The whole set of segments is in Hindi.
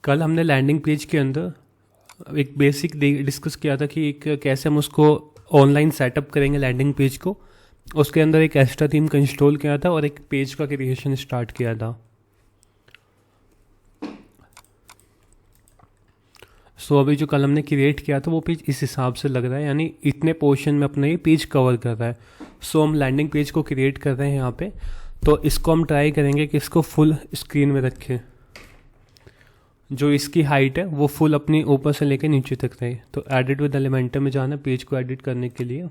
कल हमने लैंडिंग पेज के अंदर एक बेसिक डिस्कस किया था कि एक कैसे हम उसको ऑनलाइन सेटअप करेंगे लैंडिंग पेज को। उसके अंदर एक एक्स्ट्रा थीम का इंस्टॉल किया था और एक पेज का क्रिएशन स्टार्ट किया था। अभी जो कल हमने क्रिएट किया था वो पेज इस हिसाब से लग रहा है, यानी इतने पोर्शन में अपना ये पेज कवर कर रहा है। हम लैंडिंग पेज को क्रिएट कर रहे हैं यहाँ पे, तो इसको हम ट्राई करेंगे कि इसको फुल स्क्रीन में रखें। जो इसकी हाइट है वो फुल अपनी ऊपर से लेकर नीचे तक रहे। तो एडिट विद एलिमेंटर में जाना पेज को एडिट करने के लिए।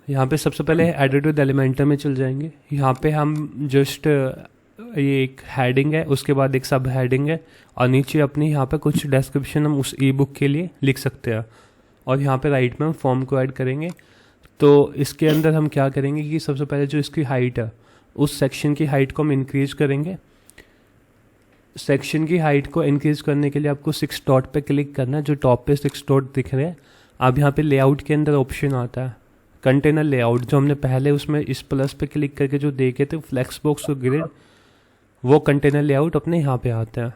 यहाँ पे सबसे पहले एडिट विद एलिमेंटर में चल जाएंगे। यहाँ पे हम जस्ट ये एक हेडिंग है, उसके बाद एक सब हेडिंग है और नीचे अपनी यहाँ पे कुछ डिस्क्रिप्शन हम उस ई बुक के लिए लिख सकते हैं। और यहाँ पे राइट में हम फॉर्म को ऐड करेंगे। तो इसके अंदर हम क्या करेंगे कि सबसे पहले जो इसकी हाइट है उस सेक्शन की हाइट को हम इंक्रीज करेंगे। सेक्शन की हाइट को इंक्रीज करने के लिए आपको 6 डॉट पे क्लिक करना है, जो टॉप पे 6 डॉट दिख रहे हैं। अब यहाँ पे लेआउट के अंदर ऑप्शन आता है कंटेनर लेआउट, जो हमने पहले उसमें इस प्लस पे क्लिक करके जो देखे थे फ्लेक्स बॉक्स और ग्रिड, वो कंटेनर लेआउट अपने यहाँ पे आता है।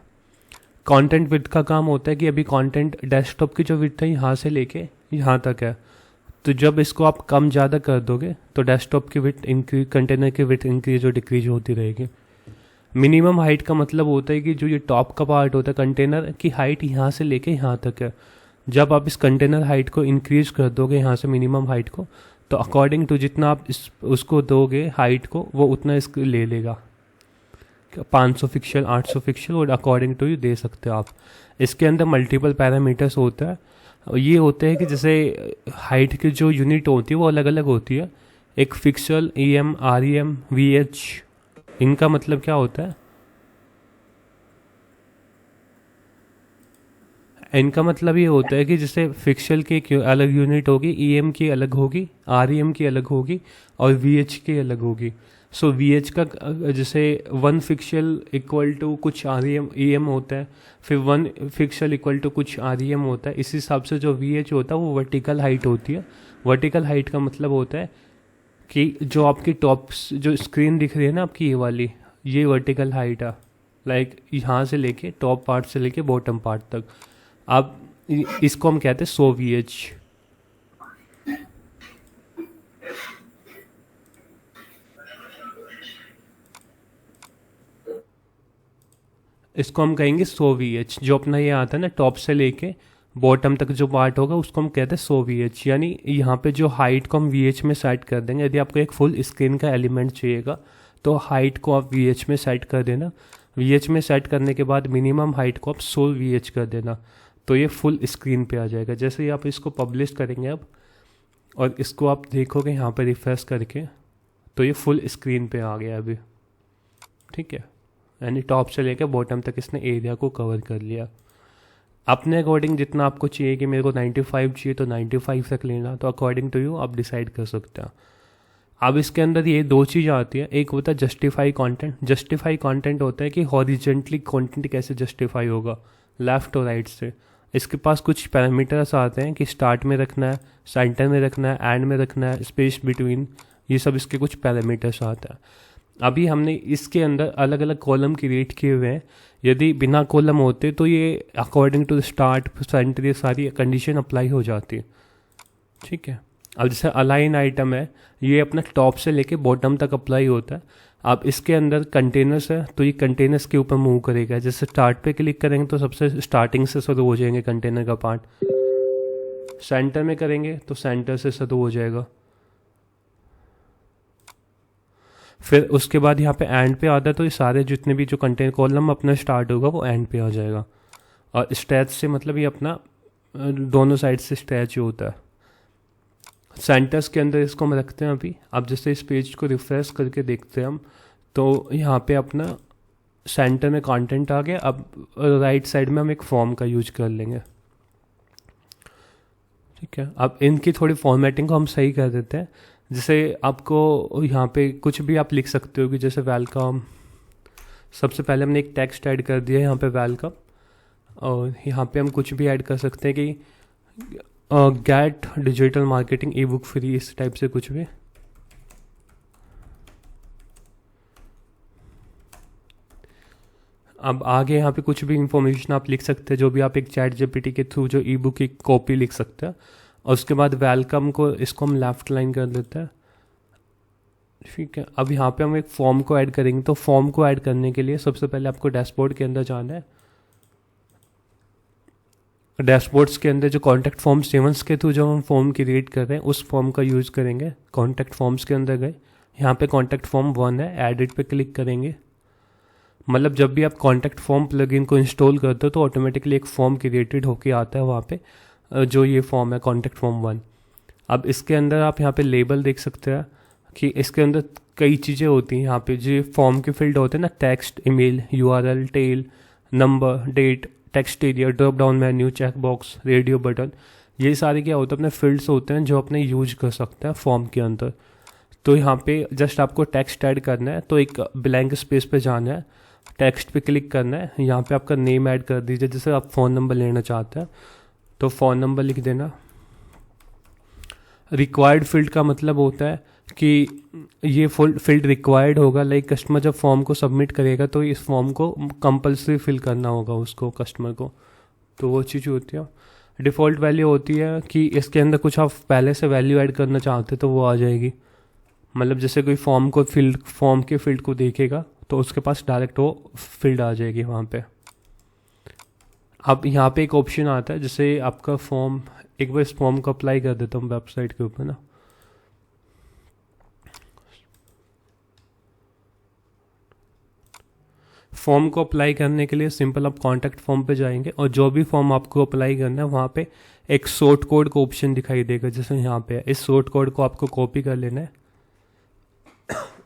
कंटेंट विड्थ का काम होता है कि अभी कंटेंट डेस्कटॉप की जो विड्थ है यहाँ से लेके यहाँ तक है। तो जब इसको आप कम ज़्यादा कर दोगे तो डेस्कटॉप की विड्थ इंक्रीज, कंटेनर की विड्थ इंक्रीज और डिक्रीज होती रहेगी। मिनिमम हाइट का मतलब होता है कि जो ये टॉप का पार्ट होता है कंटेनर की हाइट यहाँ से लेके यहाँ तक है। जब आप इस कंटेनर हाइट को इंक्रीज कर दोगे यहाँ से मिनिमम हाइट को, तो अकॉर्डिंग टू जितना आप उसको दोगे हाइट को, वो उतना इसको ले लेगा। 500 पिक्सल, 800 पिक्सल और अकॉर्डिंग टू यू दे सकते हो आप। इसके अंदर मल्टीपल पैरामीटर्स होता है। ये होते हैं कि जैसे हाइट की जो यूनिट होती है वो अलग अलग होती है। एक पिक्सल, EM, REM, VH, इनका मतलब क्या होता है? इनका मतलब ये होता है कि जैसे पिक्सल की अलग यूनिट होगी, EM की अलग होगी, REM की अलग होगी और VH की अलग होगी। VH का जैसे 1 पिक्सल इक्वल टू कुछ EM होता है, फिर 1 पिक्सल इक्वल टू कुछ REM होता है। इस हिसाब से जो VH होता है वो वर्टिकल हाइट होती है। वर्टिकल हाइट का मतलब होता है कि जो आपकी टॉप जो स्क्रीन दिख रही है ना आपकी, ये वाली, ये वर्टिकल हाइट है। लाइक यहाँ से लेके टॉप पार्ट से लेके बॉटम पार्ट तक। अब इसको हम कहते हैं 100 VH। इसको हम कहेंगे 100 VH। जो अपना ये आता है ना टॉप से लेके बॉटम तक जो पार्ट होगा उसको हम कहते हैं 100 VH। यानी यहाँ पे जो हाइट को हम VH में सेट कर देंगे। यदि आपको एक फुल स्क्रीन का एलिमेंट चाहिएगा तो हाइट को आप VH में सेट कर देना। VH में सेट करने के बाद मिनिमम हाइट को आप 100 VH कर देना, तो ये फुल स्क्रीन पे आ जाएगा। जैसे ही आप इसको पब्लिश करेंगे अब और इसको आप देखोगे यहाँ पे रिफ्रेश करके, तो ये फुल स्क्रीन पे आ गया अभी। ठीक है, यानी टॉप से लेकर बॉटम तक इसने एरिया को कवर कर लिया। अपने अकॉर्डिंग जितना आपको चाहिए कि मेरे को 95 चाहिए तो 95 तक लेना, तो अकॉर्डिंग टू यू आप डिसाइड कर सकते हैं। अब इसके अंदर ये 2 चीज़ आती है। एक होता है जस्टिफाई कंटेंट। जस्टिफाई कंटेंट होता है कि हॉरिजेंटली कंटेंट कैसे जस्टिफाई होगा, लेफ्ट और राइट से। इसके पास कुछ पैरामीटर्स आते हैं कि स्टार्ट में रखना है, सेंटर में रखना है, एंड में रखना है, स्पेस बिटवीन, ये सब इसके कुछ पैरामीटर्स आता है। अभी हमने इसके अंदर अलग अलग कॉलम क्रिएट किए हुए हैं। यदि बिना कॉलम होते तो ये अकॉर्डिंग टू स्टार्ट, सेंटर, ये सारी कंडीशन अप्लाई हो जाती है। ठीक है, अब जैसे अलाइन आइटम है, ये अपना टॉप से लेके बॉटम तक अप्लाई होता है। अब इसके अंदर कंटेनर्स है तो ये कंटेनर्स के ऊपर मूव करेगा। जैसे स्टार्ट पे क्लिक करेंगे तो सबसे स्टार्टिंग से शुरू हो जाएंगे कंटेनर का पार्ट। सेंटर में करेंगे तो सेंटर से शुरू हो जाएगा। फिर उसके बाद यहाँ पे एंड पे आता है तो ये सारे जितने भी जो कंटेनर कॉलम अपना स्टार्ट होगा वो एंड पे आ जाएगा। और स्ट्रेच से मतलब ये अपना दोनों साइड से स्ट्रेच होता है। सेंटर्स के अंदर इसको हम रखते हैं अभी। अब जैसे इस पेज को रिफ्रेश करके देखते हैं हम, तो यहाँ पे अपना सेंटर में कंटेंट आ गया। अब राइट साइड में हम एक फॉर्म का यूज कर लेंगे। ठीक है, अब इनकी थोड़ी फॉर्मेटिंग को हम सही कर देते हैं। जैसे आपको यहाँ पे कुछ भी आप लिख सकते हो कि जैसे वेलकम, सबसे पहले हमने एक टेक्स्ट ऐड कर दिया यहाँ पे वेलकम, और यहाँ पे हम कुछ भी ऐड कर सकते हैं कि गेट डिजिटल मार्केटिंग ई बुक फ्री, इस टाइप से कुछ भी। अब आगे यहाँ पे कुछ भी इंफॉर्मेशन आप लिख सकते हैं, जो भी आप एक चैट जीपीटी के थ्रू जो ई बुक की कॉपी लिख सकते हैं। और उसके बाद वेलकम को, इसको हम लेफ्ट लाइन कर देते हैं। ठीक है, अब यहाँ पे हम एक फॉर्म को ऐड करेंगे। तो फॉर्म को ऐड करने के लिए सबसे पहले आपको डैशबोर्ड के अंदर जाना है। डैशबोर्ड्स के अंदर जो कॉन्टैक्ट फॉर्म सेवंस के थ्रू जो हम फॉर्म क्रिएट कर रहे हैं, उस फॉर्म का यूज़ करेंगे। कॉन्टैक्ट फॉर्म्स के अंदर गए, यहाँ पे कॉन्टैक्ट फॉर्म 1 है, एडिट पे क्लिक करेंगे। मतलब जब भी आप कॉन्टैक्ट फॉर्म प्लगइन को इंस्टॉल करते हो तो ऑटोमेटिकली एक फॉर्म क्रिएटेड होके आता है वहाँ पे, जो ये फॉर्म है कॉन्टैक्ट फॉर्म 1। अब इसके अंदर आप यहाँ पे लेबल देख सकते हैं कि इसके अंदर कई चीज़ें होती हैं। यहाँ पे जो फॉर्म के फील्ड होते हैं ना, text, email, URL, tel, number, date, text area, drop down menu, check box, radio button, ये सारे क्या होते हैं, अपने फील्ड्स होते हैं जो अपने यूज कर सकते हैं फॉर्म के अंदर। तो यहाँ पे जस्ट आपको टेक्स्ट ऐड करना है, तो एक ब्लैंक स्पेस पे जाना है, टेक्स्ट पे क्लिक करना है, यहाँ पे आपका नेम ऐड कर दीजिए। जैसे आप फ़ोन नंबर लेना चाहते हैं तो फ़ोन नंबर लिख देना। रिक्वायर्ड फील्ड का मतलब होता है कि ये फील्ड रिक्वायर्ड होगा, लाइक कस्टमर जब फॉर्म को सबमिट करेगा तो इस फॉर्म को कंपल्सरी फिल करना होगा उसको, कस्टमर को। तो वो चीज़ होती है। डिफ़ॉल्ट वैल्यू होती है कि इसके अंदर कुछ आप पहले से वैल्यू ऐड करना चाहते तो वो आ जाएगी। मतलब जैसे कोई फॉर्म के फील्ड को देखेगा तो उसके पास डायरेक्ट वो फील्ड आ जाएगी वहाँ पे। अब यहाँ पे एक ऑप्शन आता है, जैसे आपका फॉर्म, एक बार इस फॉर्म को अप्लाई कर देता हूँ वेबसाइट के ऊपर ना। फॉर्म को अप्लाई करने के लिए सिंपल आप कॉन्टैक्ट फॉर्म पे जाएंगे और जो भी फॉर्म आपको अप्लाई करना है वहाँ पे एक शॉर्ट कोड का ऑप्शन दिखाई देगा, जैसे यहाँ पे है। इस शॉर्ट कोड को आपको कॉपी कर लेना है।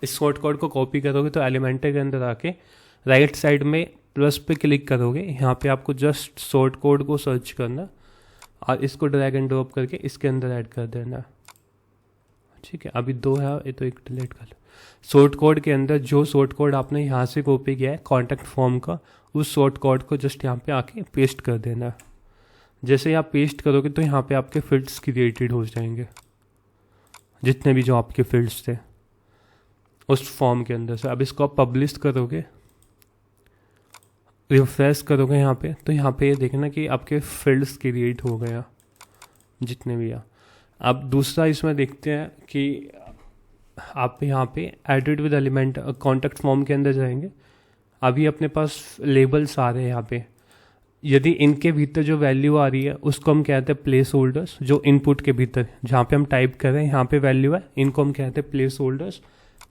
इस शॉर्ट कोड को कॉपी करोगे तो एलिमेंटर के अंदर आके राइट साइड में प्लस पे क्लिक करोगे, यहाँ पे आपको जस्ट शॉर्ट कोड को सर्च करना और इसको ड्रैग एंड ड्रॉप करके इसके अंदर ऐड कर देना। ठीक है, अभी 2 है, ये तो एक डिलीट कर लो। शॉर्ट कोड के अंदर जो शॉर्ट कोड आपने यहाँ से कॉपी किया है कॉन्टैक्ट फॉर्म का, उस शॉर्ट कोड को जस्ट यहाँ पे आके पेस्ट कर देना। जैसे आप पेस्ट करोगे तो यहाँ पे आपके फील्ड्स क्रिएटेड हो जाएंगे, जितने भी जो आपके फील्ड्स थे उस फॉर्म के अंदर से। अब इसको आप पब्लिश करोगे, रिफ्रेश करोगे यहाँ पे, तो यहाँ पे ये देखना कि आपके फील्ड्स क्रिएट हो गया जितने भी। अब दूसरा इसमें देखते हैं कि आप यहाँ पे edit with element contact form के अंदर जाएंगे। अभी अपने पास लेबल्स आ रहे हैं यहाँ पे। यदि इनके भीतर जो वैल्यू आ रही है उसको हम कहते हैं प्लेस होल्डर्स। जो इनपुट के भीतर जहाँ पे हम टाइप कर रहे हैं यहाँ पे वैल्यू है, इनको हम कहते हैं प्लेस होल्डर्स।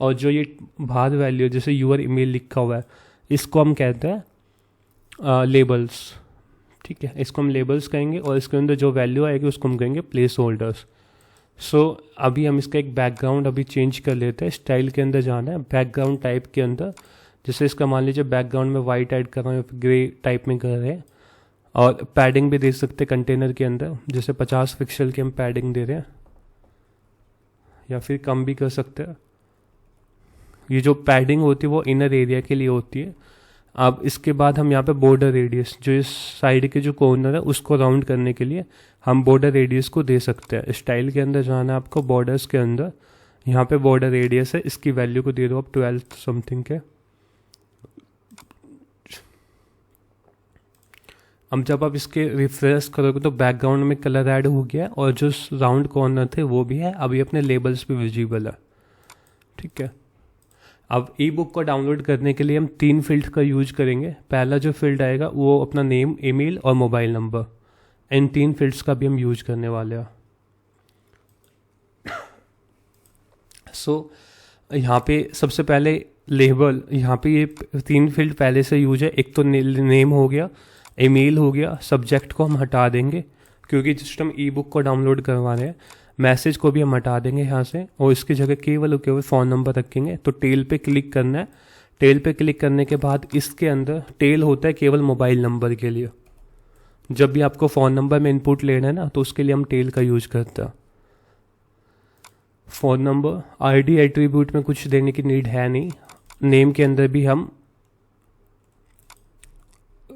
और जो ये बाहर वैल्यू जैसे यूर ईमेल लिखा हुआ है, इसको हम कहते हैं लेबल्स। ठीक है, इसको हम लेबल्स कहेंगे और इसके अंदर जो वैल्यू आएगी उसको हम कहेंगे प्लेस होल्डर्स। सो अभी हम इसका एक बैकग्राउंड अभी चेंज कर लेते हैं। स्टाइल के अंदर जाना है, बैकग्राउंड टाइप के अंदर, जैसे इसका मान लीजिए बैकग्राउंड में वाइट ऐड कर रहा हूँ, ग्रे टाइप में कर रहे हैं। और पैडिंग भी दे सकते हैं कंटेनर के अंदर, जैसे 50 पिक्सल की हम पैडिंग दे रहे हैं, या फिर कम भी कर सकते हैं। ये जो पैडिंग होती है वो इनर एरिया के लिए होती है। अब इसके बाद हम यहाँ पे बॉर्डर रेडियस, जो इस साइड के जो कॉर्नर है उसको राउंड करने के लिए हम बॉर्डर रेडियस को दे सकते हैं। स्टाइल के अंदर जाना है आपको, बॉर्डर्स के अंदर, यहाँ पे बॉर्डर रेडियस है, इसकी वैल्यू को दे दो आप 12 समथिंग के। अब जब आप इसके रिफ्रेश करोगे तो बैकग्राउंड में कलर ऐड हो गया और जो राउंड कॉर्नर थे वो भी है। अभी अपने लेबल्स भी विजिबल है। ठीक है, अब ई बुक को डाउनलोड करने के लिए हम 3 फील्ड का यूज करेंगे। पहला जो फील्ड आएगा वो अपना नेम, ईमेल और मोबाइल नंबर, इन 3 फील्ड्स का भी हम यूज करने वाले हैं। सो यहाँ पे सबसे पहले लेबल, यहाँ पे ये 3 फील्ड पहले से यूज है। एक तो नेम हो गया, ईमेल हो गया, सब्जेक्ट को हम हटा देंगे क्योंकि जस्ट हम ई बुक को डाउनलोड करवा रहे हैं। मैसेज को भी हम हटा देंगे यहाँ से और इसकी जगह केवल फ़ोन नंबर रखेंगे। तो टेल पे क्लिक करना है, टेल पे क्लिक करने के बाद इसके अंदर टेल होता है केवल मोबाइल नंबर के लिए। जब भी आपको फ़ोन नंबर में इनपुट लेना है ना, तो उसके लिए हम टेल का यूज करते हैं। फ़ोन नंबर आईडी एट्रीब्यूट में कुछ देने की नीड है नहीं। नेम के अंदर भी हम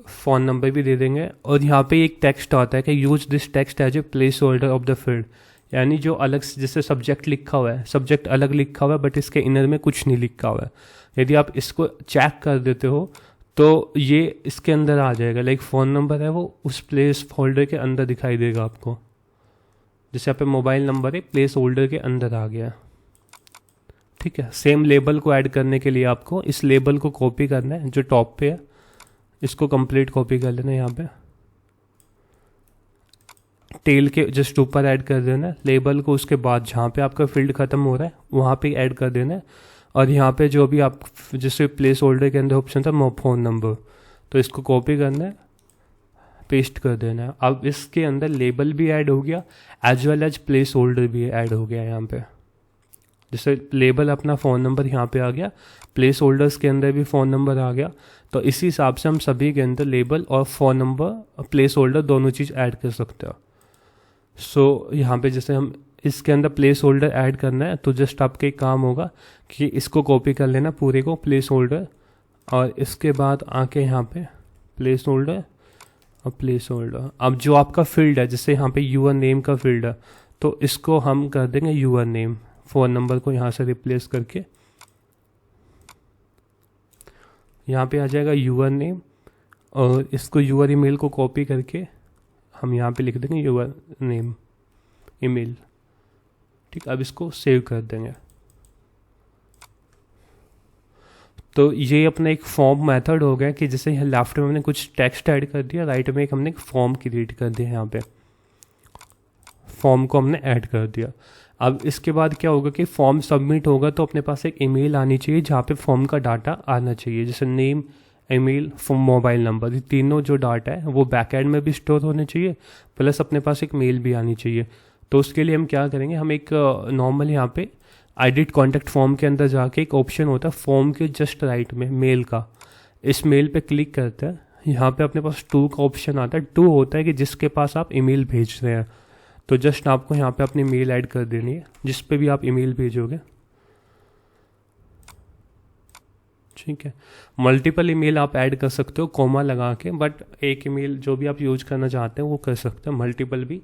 फ़ोन नंबर भी दे देंगे। और यहाँ पे एक टेक्स्ट आता है कि use this text as a placeholder of the field, यानी जो अलग से जैसे सब्जेक्ट लिखा हुआ है, सब्जेक्ट अलग लिखा हुआ है बट इसके इनर में कुछ नहीं लिखा हुआ है। यदि आप इसको चेक कर देते हो तो ये इसके अंदर आ जाएगा। लाइक फ़ोन नंबर है वो उस प्लेस होल्डर के अंदर दिखाई देगा आपको। जैसे यहाँ पे मोबाइल नंबर है, प्लेस होल्डर के अंदर आ गया। ठीक है। सेम लेबल को ऐड करने के लिए आपको इस लेबल को कॉपी करना है जो टॉप पे है, इसको कंप्लीट कॉपी कर लेना है। यहाँ पे टेल के जस्ट ऊपर ऐड कर देना है लेबल को। उसके बाद जहाँ पे आपका फील्ड खत्म हो रहा है वहाँ पे ऐड कर देना है। और यहाँ पे जो भी आप जैसे प्लेस होल्डर के अंदर ऑप्शन था फ़ोन नंबर, तो इसको कॉपी करना है, पेस्ट कर देना है। अब इसके अंदर लेबल भी ऐड हो गया as well as placeholder भी ऐड हो गया। यहाँ पे जैसे लेबल अपना फ़ोन नंबर यहाँ पे आ गया, प्लेस होल्डर्स के अंदर भी फ़ोन नंबर आ गया। तो इसी हिसाब से हम सभी के अंदर लेबल और फ़ोन नंबर प्लेस होल्डर दोनों चीज़ ऐड कर सकते हो। सो यहाँ पे जैसे हम इसके अंदर प्लेस होल्डर ऐड करना है, तो जस्ट आपका एक काम होगा कि इसको कॉपी कर लेना पूरे को, प्लेस होल्डर, और इसके बाद आके यहाँ पे प्लेस होल्डर और प्लेस होल्डर। अब जो आपका फील्ड है, जैसे यहाँ पे यूर नेम का फील्ड है, तो इसको हम कर देंगे यूर नेम। फ़ोन नंबर को यहाँ से रिप्लेस करके यहाँ पे आ जाएगा यूर नेम, और इसको यूर ईमेल को कॉपी करके हम यहाँ पे लिख देंगे यूर नेम ईमेल। ठीक, अब इसको सेव कर देंगे। तो ये अपना एक फॉर्म मेथड हो गया कि जैसे यहाँ लेफ्ट में हमने कुछ टेक्स्ट ऐड कर दिया, राइट में एक हमने एक फॉर्म क्रिएट कर दिया। यहाँ पे फॉर्म को हमने ऐड कर दिया। अब इसके बाद क्या होगा कि फॉर्म सबमिट होगा तो अपने पास एक ईमेल आनी चाहिए जहाँ पे फॉर्म का डाटा आना चाहिए, जैसे नेम, ईमेल, मोबाइल नंबर। ये तीनों जो डाटा है वो बैकएंड में भी स्टोर होने चाहिए, प्लस अपने पास एक मेल भी आनी चाहिए। तो उसके लिए हम क्या करेंगे, हम एक नॉर्मल यहाँ पे एडिट कॉन्टैक्ट फॉर्म के अंदर जाके एक ऑप्शन होता है फॉर्म के जस्ट राइट में मेल का, इस मेल पे क्लिक करते हैं। यहाँ पे अपने पास टू का ऑप्शन आता है। टू होता है कि जिसके पास आप ईमेल भेज रहे हैं, तो जस्ट आपको यहाँ पे अपनी मेल ऐड कर देनी है जिस पे भी आप ईमेल भेजोगे। ठीक है। मल्टीपल ईमेल आप ऐड कर सकते हो कॉमा लगा के, बट एक ईमेल जो भी आप यूज करना चाहते हैं वो कर सकते हैं, मल्टीपल भी।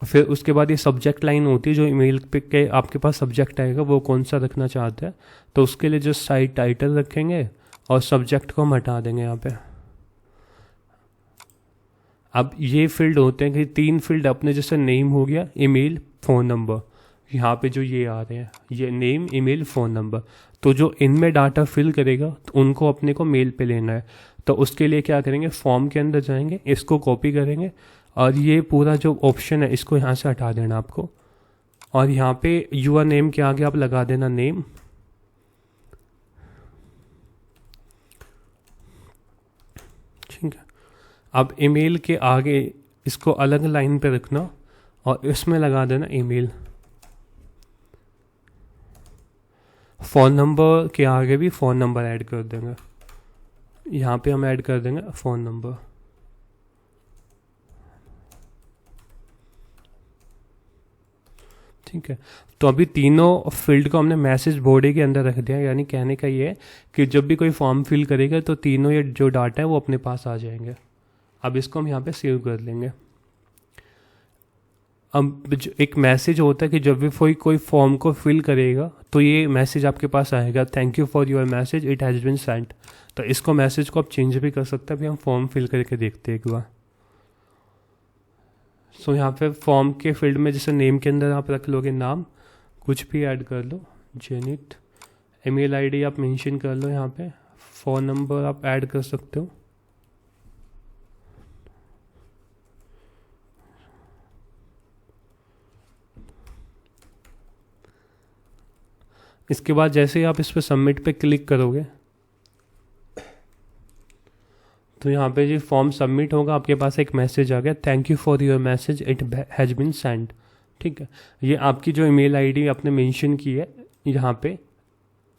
फिर उसके बाद ये सब्जेक्ट लाइन होती है, जो ईमेल पे के आपके पास सब्जेक्ट आएगा वो कौन सा रखना चाहते हैं, तो उसके लिए जो साइट टाइटल रखेंगे और सब्जेक्ट को हम हटा देंगे यहाँ पे। अब ये फील्ड होते हैं कि तीन फील्ड अपने, जैसे नेम हो गया, ईमेल, फ़ोन नंबर। यहाँ पे जो ये आ रहे हैं ये नेम, ईमेल, फ़ोन नंबर। तो जो इनमें डाटा फिल करेगा तो उनको अपने को मेल पे लेना है। तो उसके लिए क्या करेंगे, फॉर्म के अंदर जाएंगे, इसको कॉपी करेंगे और ये पूरा जो ऑप्शन है इसको यहाँ से हटा देना आपको। और यहाँ पे यूर नेम के आगे आप लगा देना नेम, ठीक है। अब ईमेल के आगे इसको अलग लाइन पे रखना और इसमें लगा देना ईमेल। फ़ोन नंबर के आगे भी फ़ोन नंबर ऐड कर देंगे, यहाँ पे हम ऐड कर देंगे फ़ोन नंबर। ठीक है। तो अभी तीनों फील्ड को हमने मैसेज बॉडी के अंदर रख दिया, यानी कहने का ये है कि जब भी कोई फॉर्म फिल करेगा तो तीनों ये जो डाटा है वो अपने पास आ जाएंगे। अब इसको हम यहाँ पे सेव कर लेंगे। अब एक मैसेज होता है कि जब भी कोई फॉर्म को फिल करेगा तो ये मैसेज आपके पास आएगा, thank you for your message, it has been sent. तो इसको मैसेज को आप चेंज भी कर सकते हैं। अभी हम फॉर्म फिल करके देखते हैं एक बार। सो यहाँ पे फॉर्म के फील्ड में जैसे नेम के अंदर आप रख लोगे नाम, कुछ भी ऐड कर लो, जेनिट। ईमेल आईडी आप मेंशन कर लो यहाँ पे। फ़ोन नंबर आप ऐड कर सकते हो। इसके बाद जैसे ही आप इस पर सबमिट पे क्लिक करोगे तो यहाँ पे जो फॉर्म सबमिट होगा आपके पास एक मैसेज आ गया, thank you for your message, it has been send. ठीक है। ये आपकी जो ईमेल आईडी आपने मेंशन की है यहाँ पे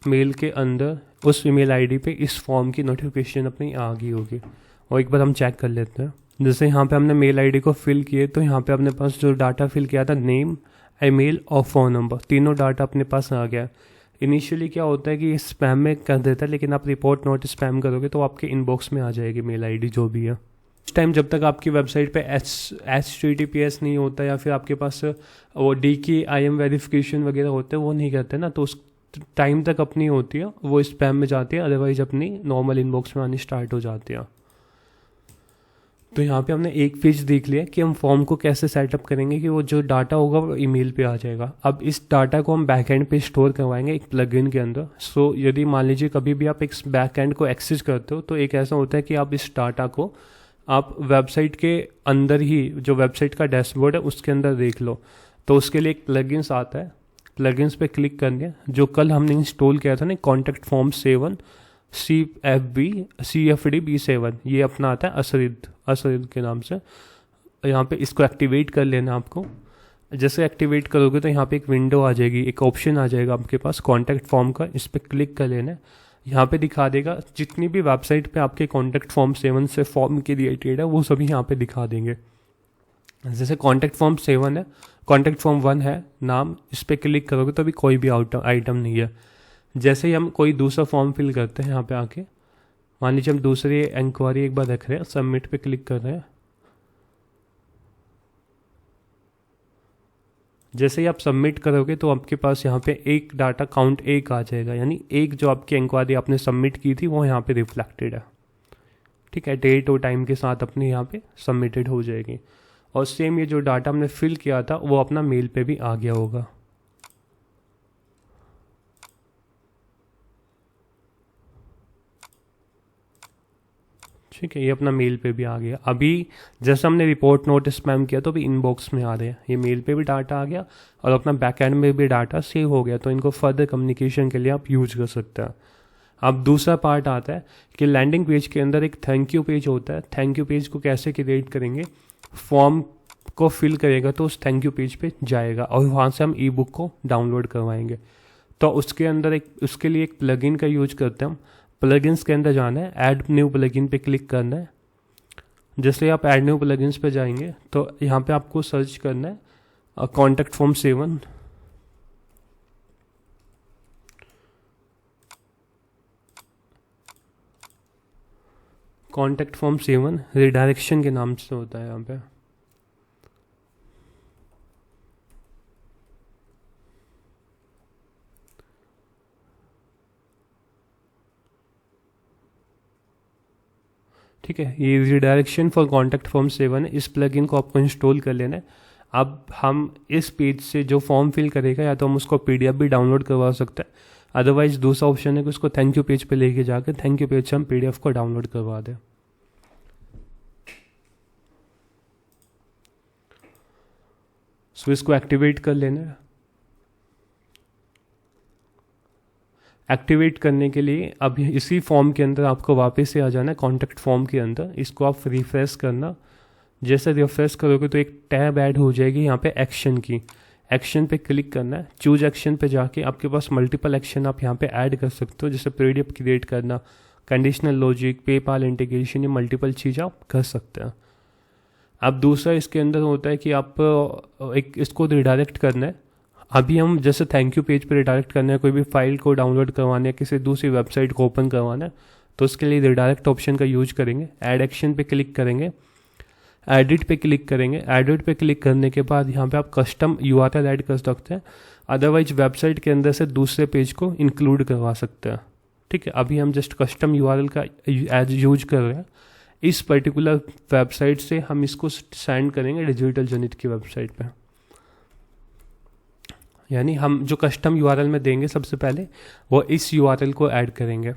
मेल के अंदर उस ईमेल आईडी पे इस फॉर्म की नोटिफिकेशन अपनी आ गई होगी। और एक बार हम चेक कर लेते हैं। जैसे यहाँ पे हमने मेल आईडी को फिल किए तो यहाँ पे अपने पास जो डाटा फिल किया था नेम, ईमेल और फ़ोन नंबर, तीनों डाटा अपने पास आ गया। इनिशियली क्या होता है कि ये स्पैम में कर देता है, लेकिन आप रिपोर्ट नोट स्पैम करोगे तो आपके इनबॉक्स में आ जाएगी मेल आईडी जो भी है। उस टाइम जब तक आपकी वेबसाइट पे HTTPS नहीं होता या फिर आपके पास वो DKIM वेरिफिकेशन वगैरह होते हैं वो नहीं करते ना, तो उस टाइम तक अपनी होती है वो स्पैम में जाती है, अदरवाइज अपनी नॉर्मल इनबॉक्स में आनी स्टार्ट हो जाती है। तो यहाँ पे हमने एक पेज देख लिया कि हम फॉर्म को कैसे सेटअप करेंगे कि वो जो डाटा होगा वो ईमेल पे आ जाएगा। अब इस डाटा को हम बैकएंड पे स्टोर करवाएंगे एक प्लगइन के अंदर। सो यदि मान लीजिए कभी भी आप एक बैकएंड को एक्सेस करते हो तो एक ऐसा होता है कि आप इस डाटा को आप वेबसाइट के अंदर ही, जो वेबसाइट का डैशबोर्ड है उसके अंदर देख लो। तो उसके लिए एक प्लगइन्स आता है, प्लगइन्स पे क्लिक करने, जो कल हमने इंस्टॉल किया था ना, कॉन्टैक्ट फॉर्म 7 CFD B7, ये अपना आता है असरिद के नाम से। यहाँ पे इसको एक्टिवेट कर लेना आपको। जैसे एक्टिवेट करोगे तो यहाँ पे एक विंडो आ जाएगी, एक ऑप्शन आ जाएगा आपके पास कॉन्टैक्ट फॉर्म का, इस पर क्लिक कर लेना है। यहाँ पे दिखा देगा जितनी भी वेबसाइट पे आपके कॉन्टैक्ट फॉर्म 7 से फॉर्म के रिलेटेड है वो सभी यहाँ पे दिखा देंगे। जैसे कॉन्टैक्ट फॉर्म 7 है, कॉन्टैक्ट फॉर्म 1 है नाम, इस पर क्लिक करोगे तो अभी कोई भी आइटम नहीं है। जैसे ही हम कोई दूसरा फॉर्म फिल करते हैं यहाँ पे आके, मान लीजिए हम दूसरी इंक्वायरी एक बार रख रहे हैं, सबमिट पे क्लिक कर रहे हैं। जैसे ही आप सबमिट करोगे तो आपके पास यहाँ पे एक डाटा काउंट 1 आ जाएगा, यानी एक जो आपकी इंक्वायरी आपने सबमिट की थी वो यहाँ पे रिफ्लेक्टेड है। ठीक है, डेट और टाइम के साथ अपने यहाँ पे सबमिटेड हो जाएगी। और सेम ये जो डाटा हमने फिल किया था वो अपना मेल पे भी आ गया होगा। ठीक है, ये अपना मेल पे भी आ गया। अभी जैसे हमने रिपोर्ट नोट स्पैम किया तो अभी इनबॉक्स में आ रहे हैं, ये मेल पे भी डाटा आ गया और अपना बैकएंड में भी डाटा सेव हो गया। तो इनको फर्दर कम्युनिकेशन के लिए आप यूज कर सकते हैं। अब दूसरा पार्ट आता है कि लैंडिंग पेज के अंदर एक थैंक यू पेज होता है। थैंक यू पेज को कैसे क्रिएट करेंगे, फॉर्म को फिल करेगा तो उस थैंक यू पेज पे जाएगा और वहाँ से हम ई बुक को डाउनलोड करवाएंगे। तो उसके अंदर उसके लिए एक प्लगइन का यूज करते हैं हम। प्लगइन्स के अंदर जाना है, ऐड न्यू प्लगइन पे क्लिक करना है। जैसे आप ऐड न्यू प्लगइन्स पे जाएंगे तो यहाँ पे आपको सर्च करना है contact form 7। Contact form 7 redirection के नाम से होता है यहाँ पे। ठीक है, ये रिडायरेक्शन फॉर कॉन्टैक्ट फॉर्म 7 है। इस प्लगइन को आपको इंस्टॉल कर लेना है। अब हम इस पेज से जो फॉर्म फिल करेगा या तो हम उसको PDF भी डाउनलोड करवा सकते हैं, अदरवाइज दूसरा ऑप्शन है कि उसको थैंक यू पेज पे लेके जाकर थैंक यू पेज से हम PDF को डाउनलोड करवा दें। सो इसको एक्टिवेट कर लेना है। एक्टिवेट करने के लिए अब इसी फॉर्म के अंदर आपको वापस से आ जाना है कॉन्टैक्ट फॉर्म के अंदर। इसको आप रिफ्रेश करना। जैसे रिफ्रेश करोगे तो एक टैब ऐड हो जाएगी यहाँ पे एक्शन की। एक्शन पे क्लिक करना है। चूज एक्शन पे जाके आपके पास मल्टीपल एक्शन आप यहाँ पे ऐड कर सकते हो, जैसे PDF क्रिएट करना, कंडीशनल लॉजिक, पेपाल इंटीग्रेशन, ये मल्टीपल चीज़ आप कर सकते हैं। अब दूसरा इसके अंदर होता है कि आप एक इसको रिडायरेक्ट करना है। अभी हम जैसे थैंक यू पेज पे रिडायरेक्ट करना है, कोई भी फाइल को डाउनलोड करवाना है, किसी दूसरी वेबसाइट को ओपन करवाना है, तो उसके लिए रिडायरेक्ट ऑप्शन का यूज करेंगे। ऐड एक्शन पे क्लिक करेंगे, एडिट पे क्लिक करेंगे। एडिट पे क्लिक करने के बाद यहाँ पे आप कस्टम URL ऐड कर सकते हैं, अदरवाइज वेबसाइट के अंदर से दूसरे पेज को इंक्लूड करवा सकते हैं। ठीक है, अभी हम जस्ट कस्टम URL का एज यूज कर रहे हैं। इस पर्टिकुलर वेबसाइट से हम इसको सेंड करेंगे डिजिटल जनित की वेबसाइट पे। यानी हम जो कस्टम URL में देंगे सबसे पहले वो इस URL को ऐड करेंगे।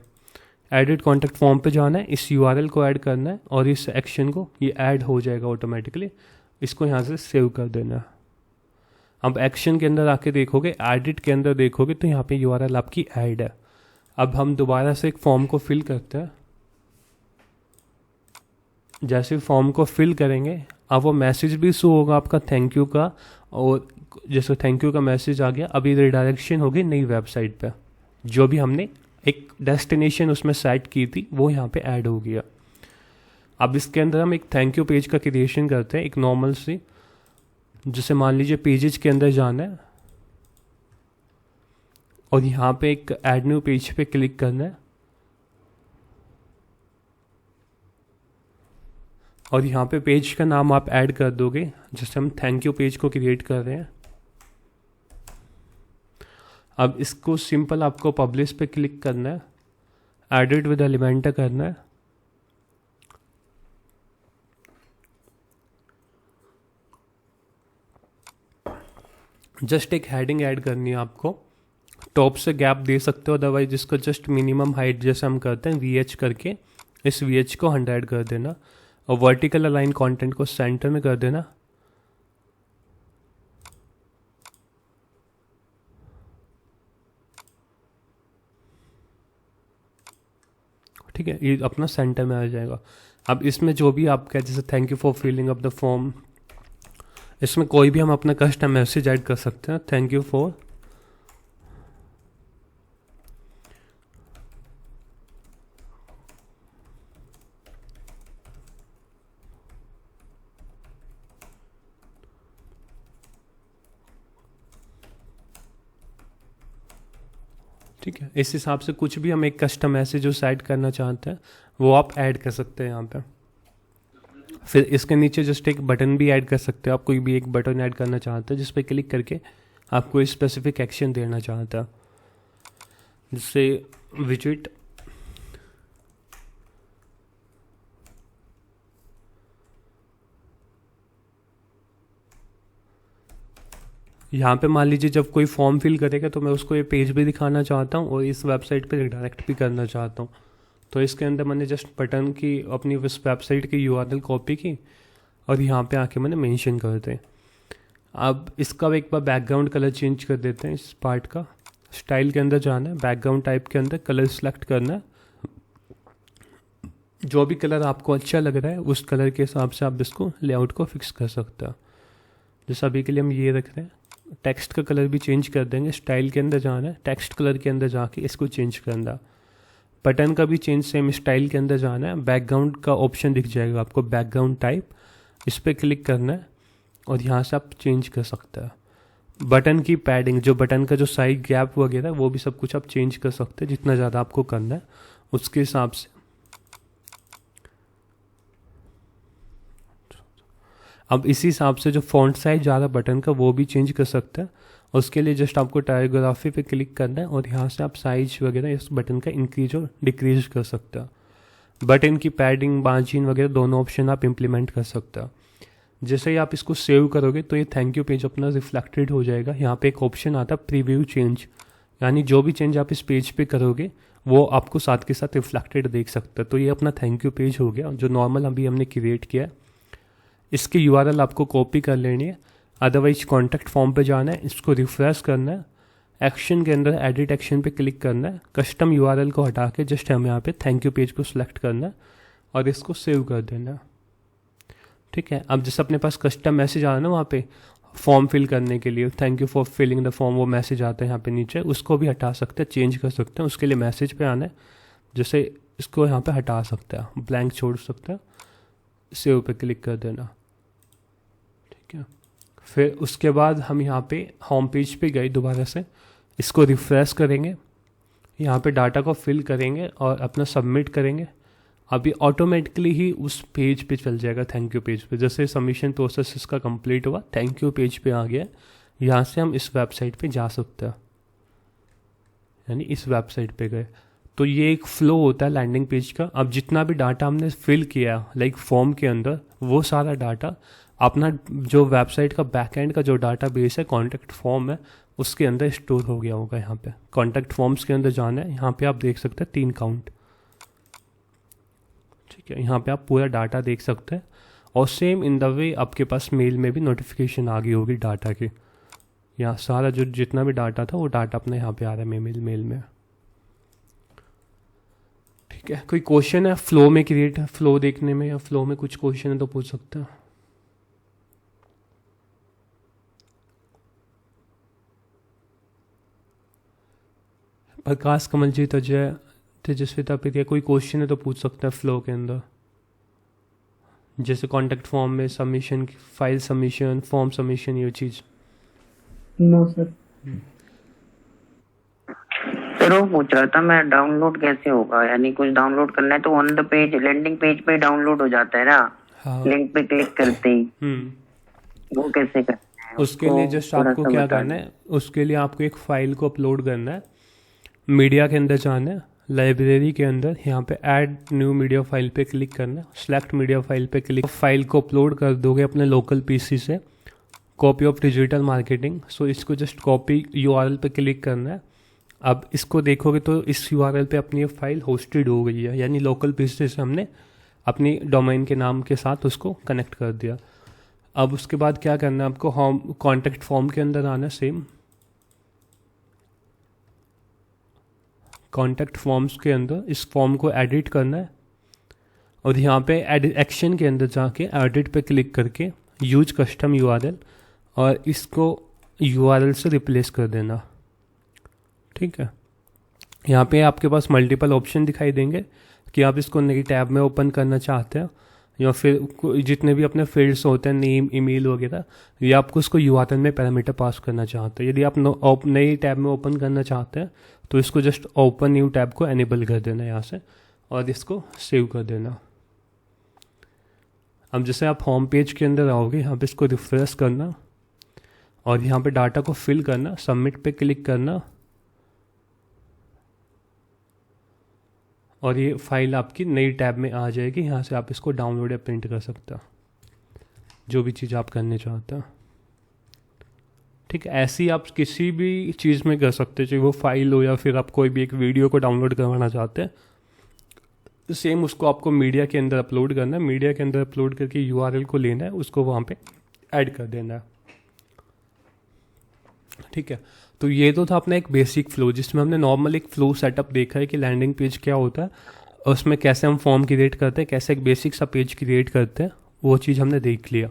एडिट कॉन्टैक्ट फॉर्म पे जाना है, इस URL को ऐड करना है और इस एक्शन को, ये ऐड हो जाएगा ऑटोमेटिकली। इसको यहाँ से सेव कर देना है। अब एक्शन के अंदर आके देखोगे, एडिट के अंदर देखोगे तो यहाँ पे URL आपकी ऐड है। अब हम दोबारा से एक फॉर्म को फिल करते हैं। जैसे फॉर्म को फिल करेंगे अब वो मैसेज भी शो होगा आपका थैंक यू का, और जैसे थैंक यू का मैसेज आ गया, अभी रिडायरेक्शन होगी नई वेबसाइट पे। जो भी हमने एक डेस्टिनेशन उसमें सेट की थी वो यहाँ पे ऐड हो गया। अब इसके अंदर हम एक थैंक यू पेज का क्रिएशन करते हैं, एक नॉर्मल सी, जैसे मान लीजिए पेजेस के अंदर जाना है और यहाँ पे एक ऐड न्यू पेज पे क्लिक करना है और यहाँ पे पेज का नाम आप ऐड कर दोगे, जैसे हम थैंक यू पेज को क्रिएट कर रहे हैं। अब इसको सिंपल आपको पब्लिश पे क्लिक करना है, एडिट विद एलिमेंटर करना है, जस्ट एक हेडिंग ऐड करनी है आपको, टॉप से गैप दे सकते हो, अदरवाइज इसको जस्ट मिनिमम हाइट जैसे हम करते हैं VH करके इस VH को 100 कर देना और वर्टिकल अलाइन कंटेंट को सेंटर में कर देना। ठीक है, ये अपना सेंटर में आ जाएगा। अब इसमें जो भी आपका जैसे thank you for filling up the form, इसमें कोई भी हम अपना कस्टम मैसेज ऐड कर सकते हैं, थैंक यू फॉर ठीक है। इस हिसाब से कुछ भी हम एक कस्टम मैसेज जो ऐड करना चाहते हैं वो आप ऐड कर सकते हैं यहाँ पे। फिर इसके नीचे जस्ट एक बटन भी ऐड कर सकते हो, आप कोई भी एक बटन ऐड करना चाहते हैं जिस पे क्लिक करके आपको स्पेसिफिक एक्शन देना चाहता है, जिससे विजिट यहाँ पे मान लीजिए जब कोई फॉर्म फिल करेगा तो मैं उसको ये पेज भी दिखाना चाहता हूँ और इस वेबसाइट पे रिडायरेक्ट भी करना चाहता हूँ। तो इसके अंदर मैंने जस्ट बटन की अपनी इस वेबसाइट की URL कॉपी की और यहाँ पे आके मैंने मेंशन कर दें। अब इसका एक बार बैकग्राउंड कलर चेंज कर देते हैं। इस पार्ट का स्टाइल के अंदर जाना है, बैकग्राउंड टाइप के अंदर कलर सेलेक्ट करना है, जो भी कलर आपको अच्छा लग रहा है उस कलर के हिसाब से आप इसको लेआउट को फिक्स कर सकते हो। जैसे अभी के लिए हम ये रख रहे हैं, टेक्स्ट का कलर भी चेंज कर देंगे, स्टाइल के अंदर जाना है, टेक्स्ट कलर के अंदर जाके इसको चेंज करना। बटन का भी चेंज सेम स्टाइल के अंदर जाना है, बैकग्राउंड का ऑप्शन दिख जाएगा आपको, बैकग्राउंड टाइप, इस पर क्लिक करना है और यहाँ से आप चेंज कर सकते हैं। बटन की पैडिंग, जो बटन का जो साइड गैप वगैरह वो भी सब कुछ आप चेंज कर सकते हैं, जितना ज़्यादा आपको करना है उसके हिसाब से। अब इसी हिसाब से जो फॉन्ट साइज ज़्यादा बटन का वो भी चेंज कर सकते हैं। उसके लिए जस्ट आपको टाइपोग्राफी पे क्लिक करना है और यहाँ से आप साइज वगैरह इस बटन का इंक्रीज और डिक्रीज कर सकते हैं। बटन की पैडिंग, मार्जिन वगैरह दोनों ऑप्शन आप इम्प्लीमेंट कर सकते हैं। जैसे ही आप इसको सेव करोगे तो ये थैंक यू पेज अपना रिफ्लेक्टेड हो जाएगा। यहाँ पे एक ऑप्शन आता है प्रीव्यू चेंज, यानी जो भी चेंज आप इस पेज पे करोगे वो आपको साथ के साथ रिफ्लेक्टेड देख सकते हैं। तो ये अपना थैंक यू पेज हो गया जो नॉर्मल अभी हमने क्रिएट किया है। इसकी URL आपको कॉपी कर लेनी है, अदरवाइज कॉन्टैक्ट फॉर्म पे जाना है, इसको रिफ्रेश करना है, एक्शन के अंदर एडिट एक्शन पे क्लिक करना है, कस्टम URL को हटा के जस्ट हमें यहाँ पे थैंक यू पेज को सिलेक्ट करना है और इसको सेव कर देना। ठीक है, अब जैसे अपने पास कस्टम मैसेज आ रहा है ना वहाँ पे फॉर्म फिल करने के लिए, thank you for filling the form, वो मैसेज आता है यहाँ पे नीचे, उसको भी हटा सकते हैं, चेंज कर सकते हैं। उसके लिए मैसेज पे आना है, जैसे इसको यहाँ पे हटा सकते हैं, ब्लैंक छोड़ सकते हैं, सेव पे क्लिक कर देना। ठीक है, फिर उसके बाद हम यहाँ पे होम पेज पे गए, दोबारा से इसको रिफ्रेश करेंगे, यहाँ पे डाटा को फिल करेंगे और अपना सबमिट करेंगे। अभी ऑटोमेटिकली ही उस पेज पे चल जाएगा, थैंक यू पेज पे। जैसे सबमिशन प्रोसेस इसका कंप्लीट हुआ, थैंक यू पेज पे आ गया, यहाँ से हम इस वेबसाइट पे जा सकते हैं, यानी इस वेबसाइट पे गए। तो ये एक फ्लो होता है लैंडिंग पेज का। अब जितना भी डाटा हमने फिल किया लाइक फॉर्म के अंदर, वो सारा डाटा अपना जो वेबसाइट का बैकएंड का जो डाटा बेस है, कॉन्टैक्ट फॉर्म है, उसके अंदर स्टोर हो गया होगा। यहाँ पे कॉन्टैक्ट फॉर्म्स के अंदर जाना है, यहाँ पे आप देख सकते हैं 3 काउंट। ठीक है, यहाँ पे आप पूरा डाटा देख सकते हैं और सेम इन द वे आपके पास मेल में भी नोटिफिकेशन आ गई होगी डाटा की। यहाँ सारा जो जितना भी डाटा था वो डाटा अपने यहाँ पे आ रहा है मेल में। ठीक है, कोई क्वेश्चन है फ्लो में क्रिएट, फ्लो देखने में, या फ्लो में कुछ क्वेश्चन है तो पूछ सकते हैं। प्रकाश कमल जी तेजस्विता प्रिया, कोई क्वेश्चन है तो पूछ सकते हैं फ्लो के अंदर, जैसे कॉन्टैक्ट फॉर्म में submission, file submission, form submission, ये चीज़। No sir. सर वो पूछ रहा था मैं, डाउनलोड कैसे होगा, यानी कुछ डाउनलोड करना है तो on the page, landing page पे डाउनलोड हो जाता है ना, हाँ। लिंक पे क्लिक करते ही, वो कैसे करना है? उसके लिए जस्ट आपको क्या करना है, उसके लिए आपको एक फाइल को अपलोड करना है, मीडिया के अंदर जाना है, लाइब्रेरी के अंदर यहाँ पे ऐड न्यू मीडिया फाइल पे क्लिक करना है, सेलेक्ट मीडिया फाइल पे क्लिक, फाइल को अपलोड कर दोगे अपने लोकल पीसी से, कॉपी ऑफ डिजिटल मार्केटिंग। सो इसको जस्ट कॉपी यूआरएल पे क्लिक करना है। अब इसको देखोगे तो इस यूआरएल पे अपनी फाइल होस्टेड हो गई है, यानी लोकल पीसी से हमने अपनी डोमेन के नाम के साथ उसको कनेक्ट कर दिया। अब उसके बाद क्या करना है आपको, होम कॉन्टैक्ट फॉर्म के अंदर आना, सेम कॉन्टैक्ट फॉर्म्स के अंदर इस फॉर्म को एडिट करना है, और यहाँ पे एक्शन के अंदर जाके एडिट पे क्लिक करके यूज कस्टम यूआरएल, और इसको यूआरएल से रिप्लेस कर देना। ठीक है, यहाँ पे आपके पास मल्टीपल ऑप्शन दिखाई देंगे कि आप इसको नई टैब में ओपन करना चाहते हैं, या फिर जितने भी अपने फील्ड्स होते हैं, नेम, ईमेल वगैरह, या आपको उसको यूआरएल में पैरामीटर पास करना चाहते हैं। यदि आप नई टैब में ओपन करना चाहते हैं तो इसको जस्ट ओपन न्यू टैब को एनेबल कर देना यहाँ से, और इसको सेव कर देना। अब जैसे आप होम पेज के अंदर आओगे, यहाँ पे इसको रिफ्रेश करना, और यहाँ पे डाटा को फिल करना, सबमिट पे क्लिक करना, और ये फाइल आपकी नई टैब में आ जाएगी। यहाँ से आप इसको डाउनलोड या प्रिंट कर सकते हो, जो भी चीज़ आप करने चाहते हो। ठीक है, ऐसी आप किसी भी चीज़ में कर सकते हो, चाहे वो फाइल हो या फिर आप कोई भी एक वीडियो को डाउनलोड करवाना चाहते हैं, सेम उसको आपको मीडिया के अंदर अपलोड करना है। मीडिया के अंदर अपलोड करके यूआरएल को लेना है, उसको वहाँ पे ऐड कर देना है। ठीक है, तो ये तो था अपना एक बेसिक फ्लो, जिसमें हमने नॉर्मल एक फ्लो सेटअप देखा है कि लैंडिंग पेज क्या होता है, और उसमें कैसे हम फॉर्म क्रिएट करते हैं, कैसे एक बेसिक सा पेज क्रिएट करते हैं, वो चीज़ हमने देख लिया।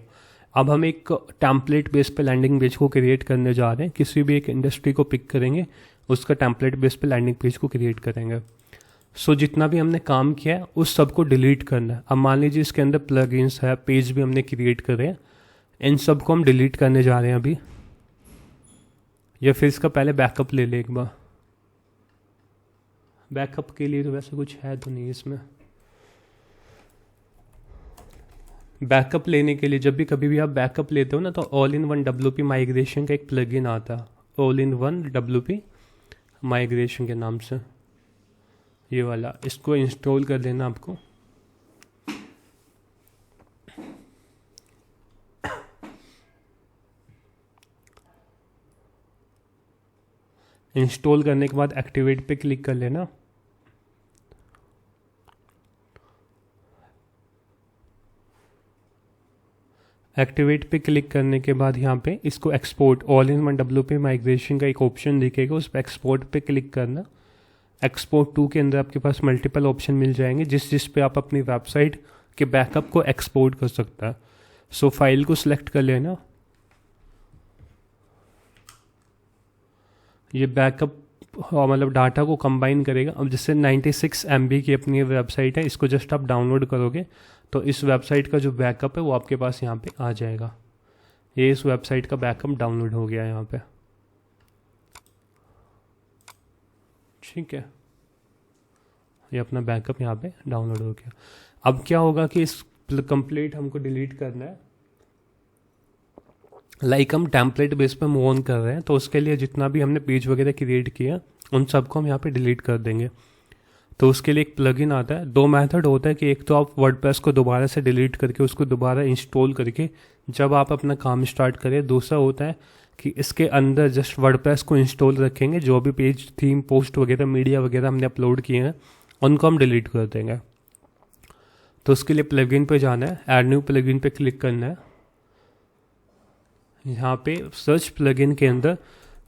अब हम एक टेम्पलेट बेस पे लैंडिंग पेज को क्रिएट करने जा रहे हैं। किसी भी एक इंडस्ट्री को पिक करेंगे, उसका टेम्पलेट बेस पे लैंडिंग पेज को क्रिएट करेंगे। सो जितना भी हमने काम किया है उस सब को डिलीट करना है। अब मान लीजिए इसके अंदर प्लगइन्स है, पेज भी हमने क्रिएट करे हैं, इन सब को हम डिलीट करने जा रहे हैं अभी, या फिर इसका पहले बैकअप ले ले एक बार। बैकअप के लिए तो वैसे कुछ है तो नहीं इसमें। बैकअप लेने के लिए जब भी कभी भी आप बैकअप लेते हो ना, तो all in one WP migration का एक प्लगइन आता है, all in one WP migration के नाम से, ये वाला, इसको इंस्टॉल कर लेना आपको। इंस्टॉल करने के बाद एक्टिवेट पे क्लिक कर लेना। एक्टिवेट पे क्लिक करने के बाद यहाँ पे इसको export, all in one WP migration का एक ऑप्शन दिखेगा, उस पर एक्सपोर्ट पे क्लिक करना। एक्सपोर्ट टू के अंदर आपके पास मल्टीपल ऑप्शन मिल जाएंगे, जिस पे आप अपनी वेबसाइट के बैकअप को एक्सपोर्ट कर सकता है। सो फाइल को सिलेक्ट कर लेना, ये बैकअप मतलब डाटा को कंबाइन करेगा। अब जैसे 96 MB की अपनी वेबसाइट है, इसको जस्ट आप डाउनलोड करोगे तो इस वेबसाइट का जो बैकअप है वो आपके पास यहाँ पे आ जाएगा। ये इस वेबसाइट का बैकअप डाउनलोड हो गया यहाँ पे। ठीक है, ये अपना बैकअप यहाँ पे डाउनलोड हो गया। अब क्या होगा कि इस कंप्लीट हमको डिलीट करना है, लाइक हम टेम्पलेट बेस पे मूव ऑन कर रहे हैं, तो उसके लिए जितना भी हमने पेज वगैरह क्रिएट किया उन सबको हम यहाँ पे डिलीट कर देंगे। तो उसके लिए एक प्लगइन आता है। दो मेथड होता है कि एक तो आप वर्डप्रेस को दोबारा से डिलीट करके उसको दोबारा इंस्टॉल करके जब आप अपना काम स्टार्ट करें। दूसरा होता है कि इसके अंदर जस्ट वर्डप्रेस को इंस्टॉल रखेंगे, जो भी पेज, थीम, पोस्ट वगैरह, मीडिया वगैरह हमने अपलोड किए हैं उनको हम डिलीट कर देंगे। तो उसके लिए प्लगइन पे जाना है, ऐड न्यू प्लगइन पे क्लिक करना है। यहाँ पे सर्च प्लगइन के अंदर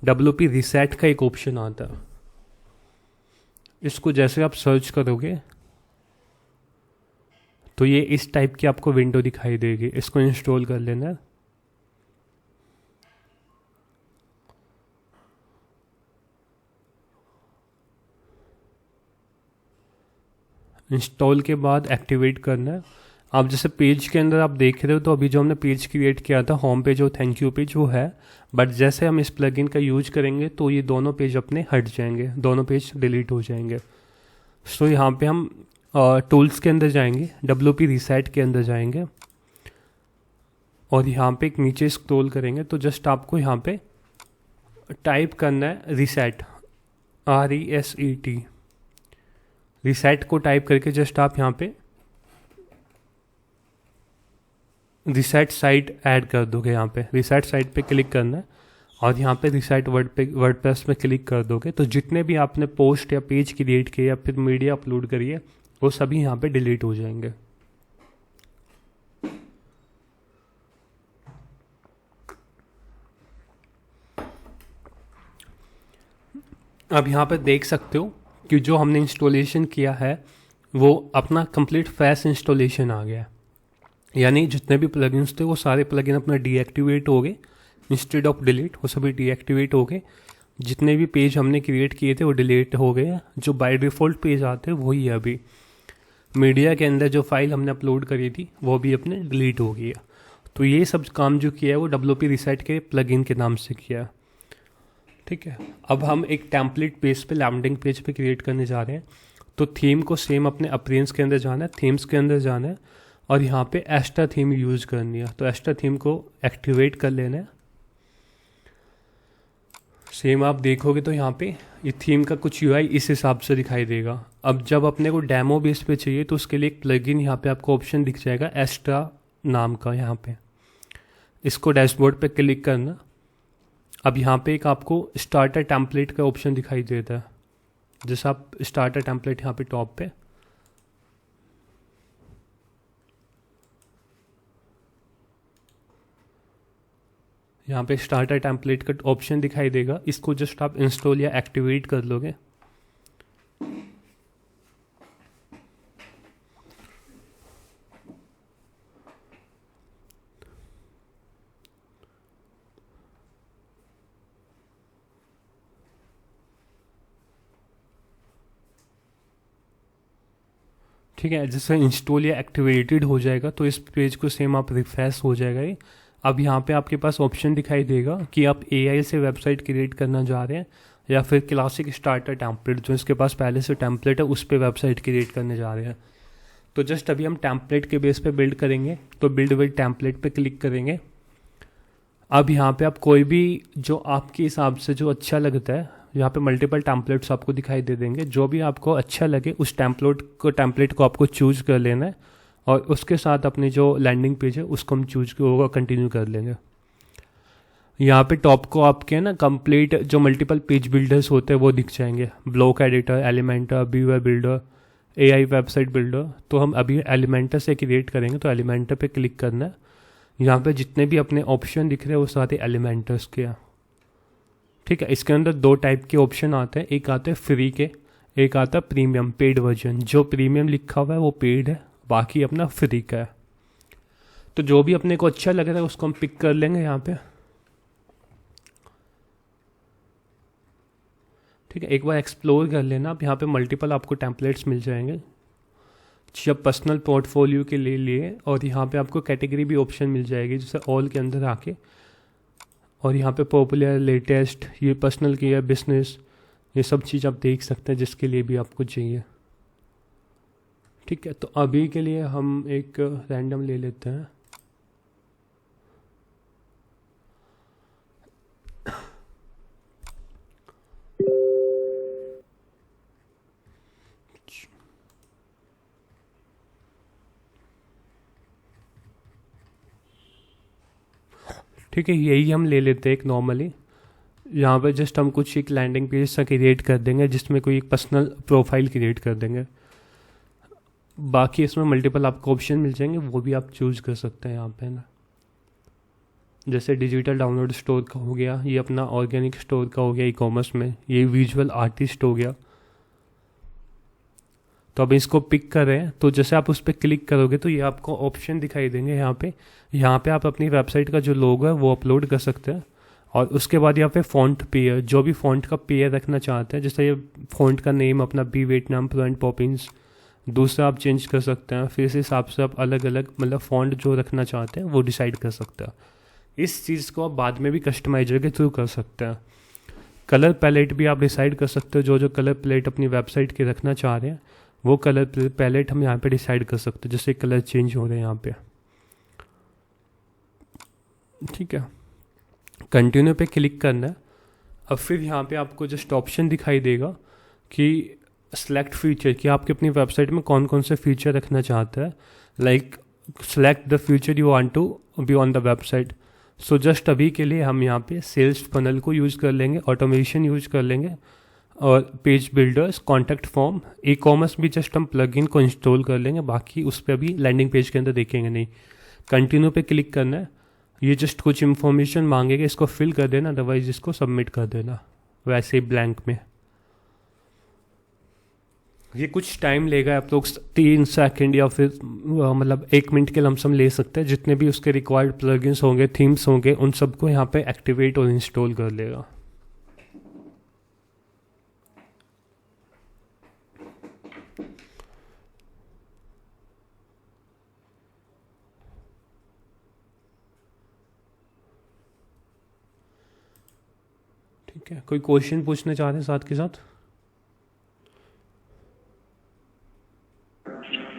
WP रीसेट का एक ऑप्शन आता है, इसको जैसे आप सर्च करोगे तो ये इस टाइप की आपको विंडो दिखाई देगी। इसको इंस्टॉल कर लेना है। इंस्टॉल के बाद एक्टिवेट करना है। आप जैसे पेज के अंदर आप देख रहे हो तो अभी जो हमने पेज क्रिएट किया था होम पेज और थैंक यू पेज वो है, बट जैसे हम इस प्लगइन का यूज करेंगे तो ये दोनों पेज अपने हट जाएंगे, दोनों पेज डिलीट हो जाएंगे। सो यहाँ पे हम टूल्स के अंदर जाएंगे, WP रीसेट के अंदर जाएंगे और यहाँ पे एक नीचे स्क्रॉल करेंगे तो जस्ट आपको यहाँ पे टाइप करना है रीसेट, RESET। रीसेट को टाइप करके जस्ट आप यहाँ पे रीसेट साइट ऐड कर दोगे। यहाँ पे रीसेट साइट पे क्लिक करना है और यहाँ पे रीसेट वर्डप्रेस पे क्लिक कर दोगे तो जितने भी आपने पोस्ट या पेज क्रिएट किए या फिर मीडिया अपलोड करिए वो सभी यहाँ पे डिलीट हो जाएंगे। अब यहाँ पे देख सकते हो कि जो हमने इंस्टॉलेशन किया है वो अपना कंप्लीट फ्रेश इंस्टॉलेशन आ गया, यानी जितने भी प्लगइन्स थे वो सारे प्लगइन अपना डीएक्टिवेट हो गए, इंस्टेड ऑफ डिलीट वो सभी डीएक्टिवेट हो गए। जितने भी पेज हमने क्रिएट किए थे वो डिलीट हो गए। जो बाय डिफ़ॉल्ट पेज आते हैं वही है। अभी मीडिया के अंदर जो फाइल हमने अपलोड करी थी वो भी अपने डिलीट हो गई है। तो ये सब काम जो किया है वो WP रीसेट के प्लगइन के नाम से किया। ठीक है, अब हम एक टेम्पलेट पेज पे लैंडिंग पेज पे क्रिएट करने जा रहे हैं। तो थीम को सेम अपने अपीयरेंस के अंदर जाना है, थीम्स के अंदर जाना है और यहाँ पे एस्टा थीम यूज़ करनी है। तो एस्टा थीम को एक्टिवेट कर लेना है। सेम आप देखोगे तो यहाँ पे ये थीम का कुछ UI इस हिसाब से दिखाई देगा। अब जब अपने को डेमो बेस पे चाहिए तो उसके लिए एक प्लगइन यहाँ पे आपको ऑप्शन दिख जाएगा एस्टा नाम का। यहाँ पे इसको डैशबोर्ड पे क्लिक करना। अब यहाँ पे एक आपको स्टार्टर टेम्पलेट का ऑप्शन दिखाई देता है। जैसे आप स्टार्टर टेम्पलेट यहाँ पे टॉप पे, यहाँ पे स्टार्टर टेम्पलेट का ऑप्शन दिखाई देगा। इसको जस्ट आप इंस्टॉल या एक्टिवेट कर लोगे। ठीक है, जैसे इंस्टॉल या एक्टिवेटेड हो जाएगा तो इस पेज को सेम आप रिफ्रेश हो जाएगा ये। अब यहाँ पे आपके पास ऑप्शन दिखाई देगा कि आप AI से वेबसाइट क्रिएट करना चाह रहे हैं या फिर क्लासिक स्टार्टर टेम्पलेट जो इसके पास पहले से टेम्पलेट है उस पर वेबसाइट क्रिएट करने जा रहे हैं। तो जस्ट अभी हम टेम्पलेट के बेस पे बिल्ड करेंगे तो बिल्ड विद टेम्पलेट पे क्लिक करेंगे। अब यहाँ पे आप कोई भी जो आपके हिसाब से जो अच्छा लगता है, यहाँ पे मल्टीपल टेम्पलेट्स आपको दिखाई दे देंगे। जो भी आपको अच्छा लगे उस टेम्पलेट को आपको चूज कर लेना है और उसके साथ अपनी जो लैंडिंग पेज है उसको हम कंटिन्यू कर लेंगे। यहाँ पे टॉप को आपके ना कंप्लीट जो मल्टीपल पेज बिल्डर्स होते हैं वो दिख जाएंगे। Block editor, Elementor, viewer builder, AI website builder. तो हम अभी एलिमेंटर से क्रिएट करेंगे तो एलिमेंटर पे क्लिक करना है। यहाँ पे जितने भी अपने ऑप्शन दिख रहे हैं वो सारे एलिमेंटर्स के हैं। ठीक है, इसके अंदर दो टाइप के ऑप्शन आते हैं, एक आते हैं फ्री के, एक आता है प्रीमियम पेड वर्जन। जो प्रीमियम लिखा हुआ है वो पेड है, बाकी अपना फ्री का है। तो जो भी अपने को अच्छा लग रहा है उसको हम पिक कर लेंगे यहाँ पे। ठीक है, एक बार एक्सप्लोर कर लेना। अब यहाँ पे मल्टीपल आपको टेम्पलेट्स मिल जाएंगे जब पर्सनल पोर्टफोलियो के लिए और यहाँ पे आपको कैटेगरी भी ऑप्शन मिल जाएगी जैसे ऑल के अंदर आके, और यहाँ पे पॉपुलर, लेटेस्ट, ये पर्सनल की है, बिजनेस, ये सब चीज़ आप देख सकते हैं जिसके लिए भी आपको चाहिए। ठीक है, तो अभी के लिए हम एक रैंडम ले लेते हैं। ठीक है, यही हम ले लेते हैं एक नॉर्मली। यहाँ पे जस्ट हम कुछ एक लैंडिंग पेज सा क्रिएट कर देंगे जिसमें कोई एक पर्सनल प्रोफाइल क्रिएट कर देंगे। बाकी इसमें मल्टीपल आपको ऑप्शन मिल जाएंगे, वो भी आप चूज कर सकते हैं यहाँ पे ना। जैसे डिजिटल डाउनलोड स्टोर का हो गया, ये अपना ऑर्गेनिक स्टोर का हो गया ई कॉमर्स में, ये विजुअल आर्टिस्ट हो गया। तो अब इसको पिक कर रहे हैं तो जैसे आप उस पर क्लिक करोगे तो ये आपको ऑप्शन दिखाई देंगे यहाँ पे आप अपनी वेबसाइट का जो लोगो है वो अपलोड कर सकते हैं। और उसके बाद यहाँ पे फ़ॉन्ट पेयर, जो भी फ़ॉन्ट का पेयर रखना चाहते हैं, जैसे ये फ़ॉन्ट का नेम अपना Be Vietnam, Pro and Poppins, दूसरा आप चेंज कर सकते हैं, फिर इस हिसाब से आप अलग अलग मतलब फ़ॉन्ट जो रखना चाहते हैं वो डिसाइड कर सकते हैं। इस चीज़ को आप बाद में भी कस्टमाइजर के थ्रू कर सकते हैं। कलर पैलेट भी आप डिसाइड कर सकते हो, जो जो कलर पैलेट अपनी वेबसाइट के रखना चाह रहे हैं वो कलर पैलेट हम यहाँ पे डिसाइड कर सकते हैं, जैसे कलर चेंज हो रहे हैं यहाँ पे। ठीक है, कंटिन्यू पे क्लिक करना है। अब फिर यहाँ पे आपको जस्ट ऑप्शन दिखाई देगा कि सेलेक्ट फीचर, कि आपके अपनी वेबसाइट में कौन कौन से फीचर रखना चाहता है। Like select the feature you want to be on the website. So just अभी के लिए हम यहाँ पे सेल्स फनल को यूज़ कर लेंगे, ऑटोमेशन यूज़ कर लेंगे, और page builders, contact form, e commerce भी जस्ट हम प्लगइन को इंस्टॉल कर लेंगे, बाकी उस पर अभी लैंडिंग पेज के अंदर देखेंगे नहीं। कंटिन्यू पे क्लिक करना है। ये जस्ट कुछ इन्फॉर्मेशन मांगेगा, इसको फिल कर देना, अदरवाइज इसको सबमिट कर देना वैसे ही ब्लैंक में। ये कुछ टाइम लेगा, आप लोग 3 सेकंड या फिर मतलब 1 मिनट के लमसम ले सकते हैं। जितने भी उसके रिक्वायर्ड प्लगइन्स होंगे, थीम्स होंगे, उन सबको यहाँ पे एक्टिवेट और इंस्टॉल कर लेगा। ठीक है, कोई क्वेश्चन पूछना चाह रहे हैं साथ के साथ?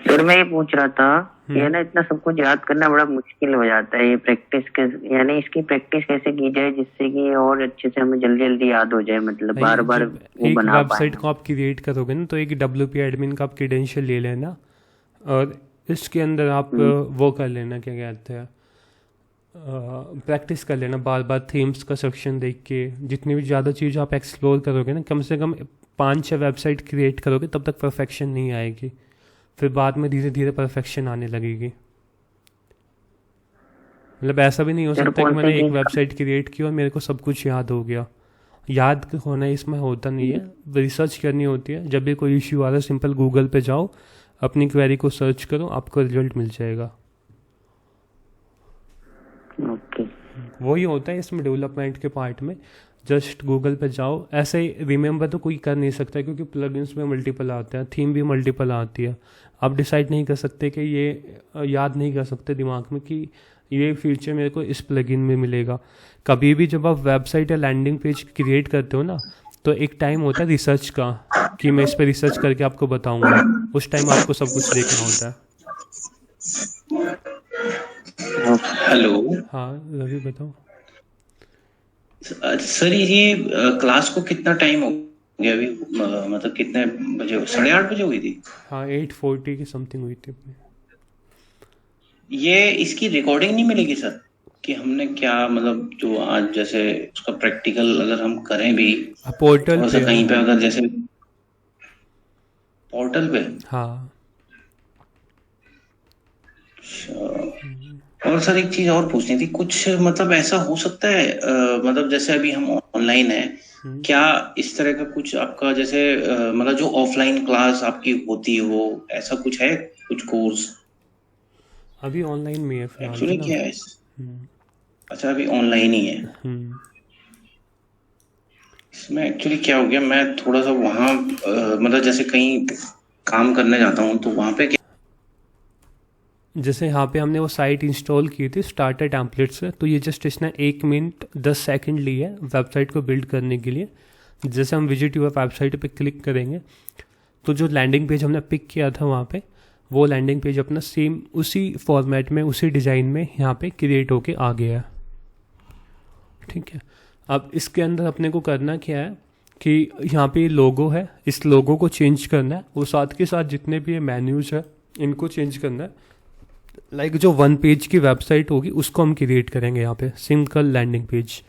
सर मैं ये पूछ रहा था, ये ना इतना सब कुछ याद करना बड़ा मुश्किल हो जाता है, ये प्रैक्टिस कैसे, यानी इसकी प्रैक्टिस कैसे की जाए जिससे कि और अच्छे से हमें जल्दी जल्दी याद हो जाए, मतलब बार बार वो एक बना वेबसाइट को आप क्रिएट करोगे ना, तो एक WP एडमिन का आप क्रेडेंशियल ले लेना, और इसके अंदर आप वो कर लेना, क्या कहते हैं, प्रैक्टिस कर लेना बार बार थीम्स का सेक्शन देख के। जितनी भी ज़्यादा चीज़ आप एक्सप्लोर करोगे ना, कम से कम 5-6 वेबसाइट क्रिएट करोगे, तब तक परफेक्शन नहीं आएगी, फिर बाद में धीरे धीरे परफेक्शन आने लगेगी। मतलब ऐसा भी नहीं हो सकता कि मैंने एक वेबसाइट क्रिएट की और मेरे को सब कुछ याद हो गया। याद होना इसमें होता नहीं है, रिसर्च करनी होती है। जब भी कोई इश्यू आ रहा है, सिंपल गूगल पे जाओ, अपनी क्वेरी को सर्च करो, आपको रिजल्ट मिल जाएगा। ओके, वही होता है इसमें डेवलपमेंट के पार्ट में। जस्ट गूगल पे जाओ, ऐसे रिमेंबर तो कोई कर नहीं सकता, क्योंकि प्लगइन्स में मल्टीपल आते हैं, थीम भी मल्टीपल आती है। आप डिसाइड नहीं कर सकते कि ये याद नहीं कर सकते दिमाग में कि ये फीचर मेरे को इस प्लगइन में मिलेगा। कभी भी जब आप वेबसाइट या लैंडिंग पेज क्रिएट करते हो ना, तो एक टाइम होता है रिसर्च का, कि मैं इस पर रिसर्च करके आपको बताऊंगा। उस टाइम आपको सब कुछ देखना होता है। हेलो। हाँ रवि बताओ। सर ये क्लास को कितना टाइम हो गया अभी, मतलब कितने बजे, 8:30 बजे हुई थी? हाँ 8:40 की समथिंग हुई थी अपनी। ये इसकी रिकॉर्डिंग नहीं मिलेगी सर, कि हमने क्या मतलब जो आज जैसे उसका प्रैक्टिकल अगर हम करें भी पोर्टल पे कहीं पे, अगर जैसे पोर्टल पे? हाँ। और सर एक चीज और पूछनी थी, कुछ मतलब ऐसा हो सकता है मतलब जैसे अभी हम ऑनलाइन है, क्या इस तरह का कुछ आपका जैसे मतलब जो ऑफलाइन क्लास आपकी होती हो, ऐसा कुछ है कुछ कोर्स? अभी ऑनलाइन में है फिलहाल। एक्चुअली क्या है अच्छा अभी ऑनलाइन ही है। इसमें एक्चुअली क्या हो गया, मैं थोड़ा सा वहाँ मतलब जैसे कहीं काम करने जाता हूँ, तो वहाँ पे जैसे यहाँ पे हमने वो साइट इंस्टॉल की थी स्टार्टर टेम्पलेट से, तो ये जस्ट इसने 1 मिनट 10 सेकंड लिए है वेबसाइट को बिल्ड करने के लिए। जैसे हम विजिट यूर वेबसाइट पे क्लिक करेंगे, तो जो लैंडिंग पेज हमने पिक किया था वहाँ पे, वो लैंडिंग पेज अपना सेम उसी फॉर्मेट में, उसी डिज़ाइन में यहाँ पे क्रिएट होके आ गया है। ठीक है, अब इसके अंदर अपने को करना क्या है कि यहाँ पे लोगो है, इस लोगो को चेंज करना है, और साथ के साथ जितने भी ये मेन्यूज है इनको चेंज करना है। लाइक जो 1 पेज की वेबसाइट होगी उसको हम क्रिएट करेंगे यहाँ पे, सिंगल लैंडिंग पेज।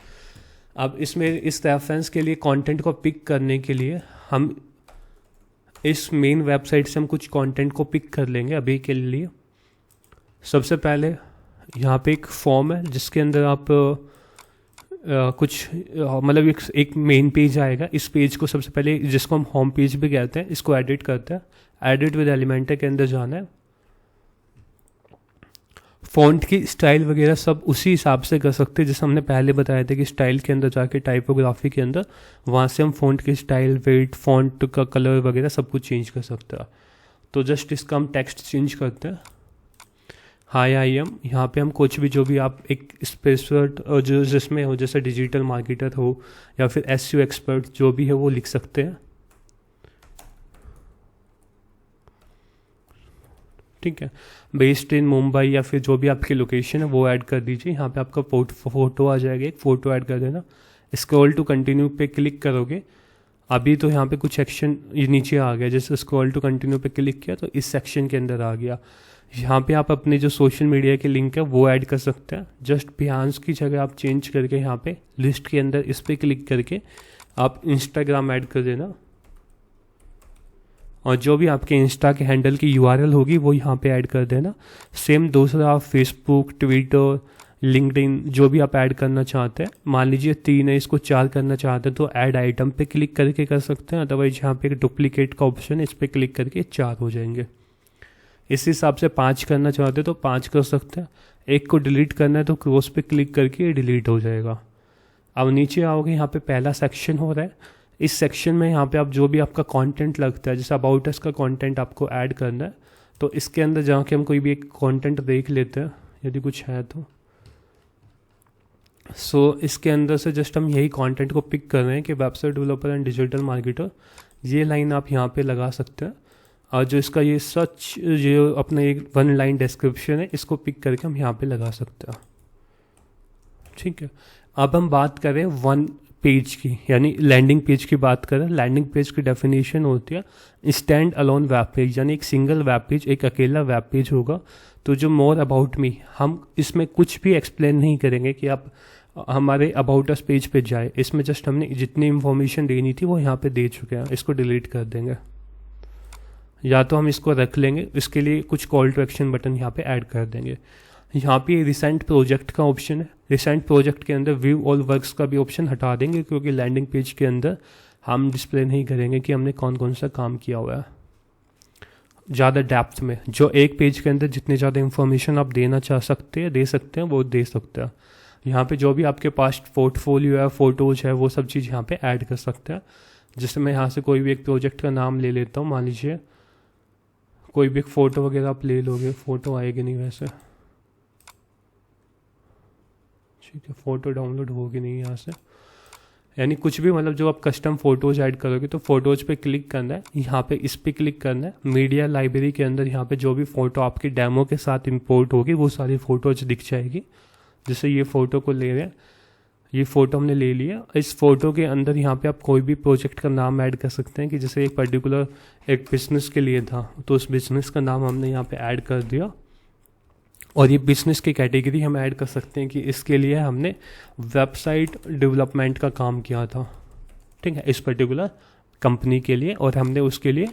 अब इसमें इस रेफरेंस के लिए कंटेंट को पिक करने के लिए हम इस मेन वेबसाइट से हम कुछ कंटेंट को पिक कर लेंगे अभी के लिए। सबसे पहले यहाँ पे एक फॉर्म है जिसके अंदर आप कुछ मतलब एक मेन पेज आएगा। इस पेज को सबसे पहले, जिसको हम होम पेज भी कहते हैं, इसको एडिट करते हैं। एडिट विद एलिमेंटर के अंदर जाना है। फ़ॉन्ट की स्टाइल वगैरह सब उसी हिसाब से कर सकते हैं जैसे हमने पहले बताया था कि स्टाइल के अंदर जाके टाइपोग्राफी के अंदर, वहाँ से हम फ़ॉन्ट की स्टाइल, वेट, फ़ॉन्ट का कलर वगैरह सब कुछ चेंज कर सकते हैं। तो जस्ट इसका हम टेक्स्ट चेंज करते हैं, हाई आई एम। यहाँ पे हम कुछ भी जो भी आप एक स्पेसिफिक जो जिसमें हो, जैसे डिजिटल मार्केटर हो या फिर एसईओ एक्सपर्ट जो भी है वो लिख सकते हैं। ठीक है, बेस्ड इन मुंबई या फिर जो भी आपकी लोकेशन है वो ऐड कर दीजिए। यहाँ पे आपका फोटो आ जाएगा, एक फ़ोटो ऐड कर देना। स्क्रॉल टू कंटिन्यू पे क्लिक करोगे, अभी तो यहाँ पे कुछ सेक्शन ये नीचे आ गया, जैसे स्क्रॉल टू कंटिन्यू पे क्लिक किया तो इस सेक्शन के अंदर आ गया। यहाँ पे आप अपने जो सोशल मीडिया के लिंक है वो ऐड कर सकते हैं। जस्ट बिहांस की जगह आप चेंज करके यहाँ पे लिस्ट के अंदर इस पर क्लिक करके आप इंस्टाग्राम ऐड कर देना, और जो भी आपके इंस्टा के हैंडल की यूआरएल होगी वो यहाँ पे ऐड कर देना। सेम दूसरा आप फेसबुक, ट्विटर, लिंक्डइन जो भी आप ऐड करना चाहते हैं, मान लीजिए 3 है, इसको 4 करना चाहते हैं तो ऐड आइटम पे क्लिक करके कर सकते हैं। अदरवाइज यहाँ पे एक डुप्लीकेट का ऑप्शन है, इस पर क्लिक करके 4 हो जाएंगे। इस हिसाब से 5 करना चाहते हैं तो 5 कर सकते हैं। एक को डिलीट करना है तो क्रॉस पे क्लिक करके ये डिलीट हो जाएगा। अब नीचे आओगे, यहाँ पे पहला सेक्शन हो रहा है। इस सेक्शन में यहाँ पे आप जो भी आपका कंटेंट लगता है, जैसे अबाउट अस का कंटेंट आपको ऐड करना है, तो इसके अंदर जाके हम कोई भी एक कंटेंट देख लेते हैं यदि कुछ है तो। सो इसके अंदर से जस्ट हम यही कंटेंट को पिक कर रहे हैं कि website developer and digital marketer, ये लाइन आप यहाँ पे लगा सकते हैं। और जो इसका ये सच जो अपना एक 1 लाइन डिस्क्रिप्शन है, इसको पिक करके हम यहाँ पे लगा सकते हैं। ठीक है, अब हम बात करें 1 पेज की, यानी लैंडिंग पेज की बात करें। लैंडिंग पेज की डेफिनेशन होती है स्टैंड अलोन वेब पेज, यानी एक सिंगल वेब पेज, एक अकेला वेब पेज होगा। तो जो मोर अबाउट मी, हम इसमें कुछ भी एक्सप्लेन नहीं करेंगे कि आप हमारे अबाउट अस पेज पे जाए। इसमें जस्ट हमने जितनी इंफॉर्मेशन देनी थी वो यहाँ पे दे चुके हैं, इसको डिलीट कर देंगे। या तो हम इसको रख लेंगे, इसके लिए कुछ कॉल टू एक्शन बटन यहाँ पे ऐड कर देंगे। यहाँ पे रिसेंट प्रोजेक्ट का ऑप्शन है, रिसेंट प्रोजेक्ट के अंदर व्यू ऑल वर्क्स का भी ऑप्शन हटा देंगे, क्योंकि लैंडिंग पेज के अंदर हम डिस्प्ले नहीं करेंगे कि हमने कौन कौन सा काम किया हुआ है ज़्यादा डेप्थ में। जो एक पेज के अंदर जितनी ज़्यादा इंफॉर्मेशन आप देना चाह सकते हैं, दे सकते हैं, वो दे सकते हैं। यहाँ पे जो भी आपके पास पोर्टफोलियो है, फोटोज है, वो सब चीज़ यहाँ पे ऐड कर सकते हैं। जैसे मैं यहाँ से कोई भी एक प्रोजेक्ट का नाम ले लेता हूँ, मान लीजिए कोई भी एक फ़ोटो वगैरह आप ले लोगे, फ़ोटो आएगी नहीं वैसे, ठीक है, फ़ोटो डाउनलोड होगी नहीं यहाँ से, यानी कुछ भी मतलब जो आप कस्टम फ़ोटोज़ ऐड करोगे तो फ़ोटोज़ पे क्लिक करना है, यहाँ पे इस पे क्लिक करना है। मीडिया लाइब्रेरी के अंदर यहाँ पे जो भी फ़ोटो आपकी डेमो के साथ इंपोर्ट होगी वो सारी फ़ोटोज़ दिख जाएगी। जैसे ये फ़ोटो को ले रहे हैं, ये फ़ोटो हमने ले लिया। इस फ़ोटो के अंदर यहाँ पे आप कोई भी प्रोजेक्ट का नाम ऐड कर सकते हैं, कि जैसे एक पर्टिकुलर एक बिज़नेस के लिए था तो उस बिज़नेस का नाम हमने यहाँ पे ऐड कर दिया। और ये बिज़नेस की कैटेगरी हम ऐड कर सकते हैं कि इसके लिए हमने वेबसाइट डेवलपमेंट का काम किया था, ठीक है, इस पर्टिकुलर कंपनी के लिए, और हमने उसके लिए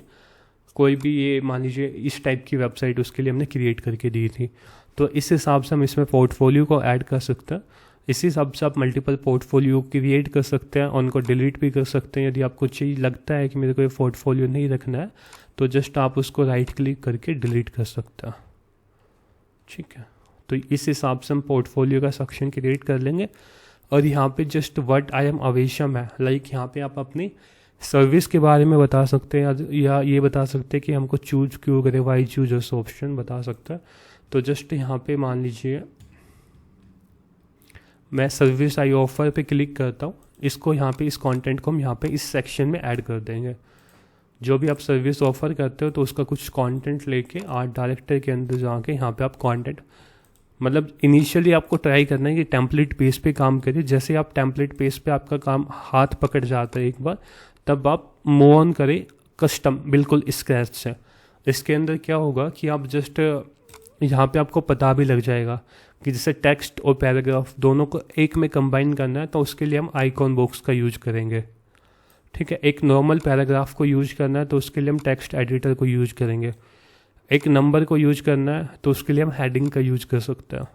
कोई भी ये मान लीजिए इस टाइप की वेबसाइट उसके लिए हमने क्रिएट करके दी थी। तो इस हिसाब से हम इसमें पोर्टफोलियो को ऐड कर सकते हैं। इसी हिसाब से आप मल्टीपल पोर्टफोलियो क्रिएट कर सकते हैं और उनको डिलीट भी कर सकते हैं। यदि आपको चाहिए लगता है कि मेरे को ये पोर्टफोलियो नहीं रखना है तो जस्ट आप उसको राइट क्लिक करके डिलीट कर सकते हैं, ठीक है। तो इस हिसाब से हम पोर्टफोलियो का सेक्शन क्रिएट कर लेंगे। और यहाँ पे जस्ट व्हाट आई एम अवेशम है, लाइक यहाँ पे आप अपनी सर्विस के बारे में बता सकते हैं, या ये बता सकते हैं कि हमको चूज क्यों करें, वाई चूज अस ऑप्शन बता सकता है। तो जस्ट यहाँ पे मान लीजिए मैं सर्विस आई ऑफर पे क्लिक करता हूँ, इसको यहाँ पे इस कंटेंट को हम यहाँ पे इस सेक्शन में ऐड कर देंगे। जो भी आप सर्विस ऑफर करते हो तो उसका कुछ कंटेंट लेके आर्ट डायरेक्टर के अंदर जाके यहाँ पे आप कंटेंट, मतलब इनिशियली आपको ट्राई करना है कि टेम्पलेट पेज पे काम करिए। जैसे आप टेम्पलेट पेज पे आपका काम हाथ पकड़ जाता है एक बार, तब आप मूव ऑन करें कस्टम, बिल्कुल स्क्रैच से। इसके अंदर क्या होगा कि आप जस्ट यहाँ पे आपको पता भी लग जाएगा कि जैसे टेक्स्ट और पैराग्राफ दोनों को एक में कंबाइन करना है, तो उसके लिए हम आइकॉन बॉक्स का यूज करेंगे, ठीक है। एक नॉर्मल पैराग्राफ को यूज करना है तो उसके लिए हम टेक्स्ट एडिटर को यूज करेंगे। एक नंबर को यूज करना है तो उसके लिए हम हेडिंग का यूज कर सकते हैं।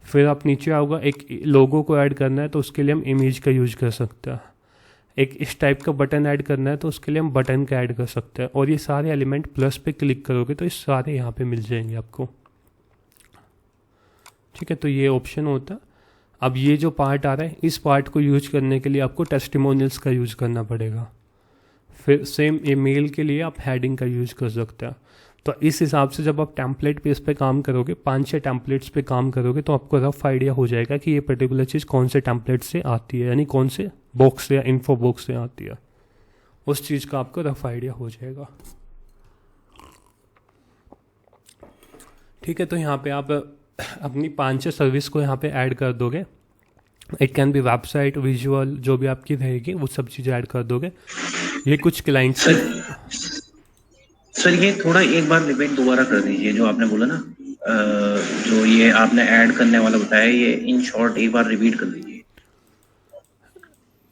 फिर आप नीचे आओगे, एक लोगो को ऐड करना है तो उसके लिए हम इमेज का यूज कर सकते हैं। एक इस टाइप का बटन ऐड करना है तो उसके लिए हम बटन का ऐड कर सकते हैं। और ये सारे एलिमेंट प्लस पे क्लिक करोगे तो ये सारे यहाँ पे मिल जाएंगे आपको, ठीक है। तो ये ऑप्शन होता है। अब ये जो पार्ट आ रहा है, इस पार्ट को यूज करने के लिए आपको टेस्टिमोनियल्स का यूज करना पड़ेगा। फिर सेम ईमेल के लिए आप हेडिंग का यूज़ कर सकते हैं। तो इस हिसाब से जब आप टेम्पलेट पेज पे काम करोगे, 5-6 टेम्पलेट्स पे काम करोगे, तो आपको रफ आइडिया हो जाएगा कि ये पर्टिकुलर चीज़ कौन से टेम्पलेट से आती है, यानी कौन से बॉक्स से या इन्फो बॉक्स से आती है। उस चीज़ का आपको रफ आइडिया हो जाएगा। ठीक है, तो यहाँ पे आप अपनी 5-6 सर्विस को यहाँ पे ऐड कर दोगे। It can be website, visual, जो भी आपकी रहेगी वो सब चीज़ें ऐड कर दोगे। ये कुछ क्लाइंट्स सर ये थोड़ा एक बार रिपीट दोबारा कर दीजिए जो आपने बोला ना, जो ये आपने ऐड करने वाला बताया, ये इन शॉर्ट एक बार रिपीट कर दीजिए।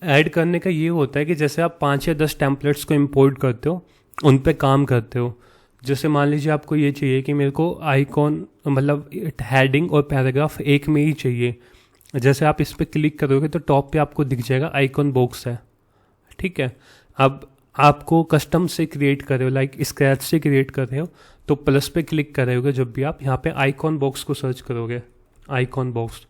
ऐड करने का ये होता है कि जैसे आप 5 या 10 टेम्पलेट्स को इंपोर्ट करते हो, उन पे काम करते हो। जैसे मान लीजिए आपको ये चाहिए कि मेरे को आइकॉन, मतलब हेडिंग और पैराग्राफ एक में ही चाहिए। जैसे आप इस पर क्लिक करोगे तो टॉप पे आपको दिख जाएगा आइकॉन बॉक्स है। ठीक है, अब आपको कस्टम से क्रिएट कर रहे हो, लाइक स्क्रैच से क्रिएट कर रहे हो, तो प्लस पे क्लिक करोगे जब भी आप यहाँ पे आइकॉन बॉक्स को सर्च करोगे, आइकॉन बॉक्स,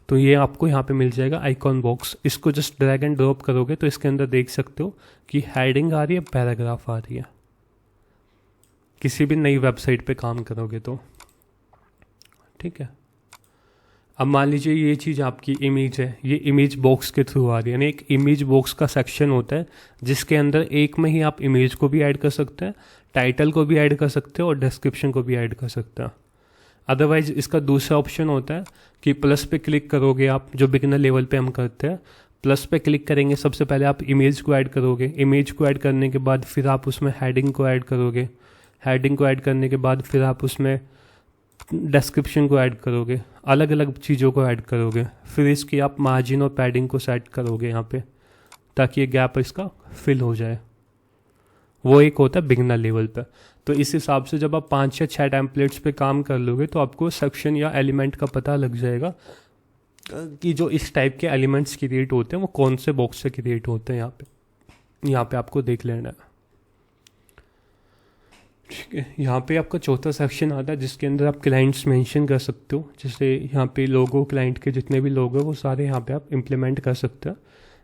तो ये आपको यहाँ पे मिल जाएगा आइकॉन बॉक्स। इसको जस्ट ड्रैग एंड ड्रॉप करोगे तो इसके अंदर देख सकते हो कि हेडिंग आ रही है, पैराग्राफ आ रही है। किसी भी नई वेबसाइट पे काम करोगे तो ठीक है। अब मान लीजिए ये चीज़ आपकी इमेज है, ये इमेज बॉक्स के थ्रू आ रही है, यानी एक इमेज बॉक्स का सेक्शन होता है जिसके अंदर एक में ही आप इमेज को भी ऐड कर सकते हैं, टाइटल को भी ऐड कर सकते हो और डिस्क्रिप्शन को भी ऐड कर सकते हैं। अदरवाइज इसका दूसरा ऑप्शन होता है कि प्लस पे क्लिक करोगे आप, जो बिगिनर लेवल पे हम करते हैं। प्लस पे क्लिक करेंगे, सबसे पहले आप इमेज को ऐड करोगे, इमेज को ऐड करने के बाद फिर आप उसमें हेडिंग को ऐड करोगे, हेडिंग को ऐड करने के बाद फिर आप उसमें डिस्क्रिप्शन को ऐड करोगे, अलग अलग चीज़ों को ऐड करोगे। फिर इसकी आप मार्जिन और पैडिंग को सेट करोगे यहाँ पे, ताकि ये गैप इसका फिल हो जाए। वो एक होता है बिगिनर लेवल पे। तो इस हिसाब से जब आप 5 या 6 टेम्पलेट्स पे काम कर लोगे तो आपको सेक्शन या एलिमेंट का पता लग जाएगा कि जो इस टाइप के एलिमेंट्स क्रिएट होते हैं वो कौन से बॉक्स से क्रिएट होते हैं। यहाँ पे आपको देख लेना है। ठीक है, यहाँ पे आपका चौथा सेक्शन आता है जिसके अंदर आप क्लाइंट्स मेंशन कर सकते हो। जैसे यहाँ पे लोगो, क्लाइंट के जितने भी लोगो वो सारे यहाँ पे आप इम्प्लीमेंट कर सकते हो।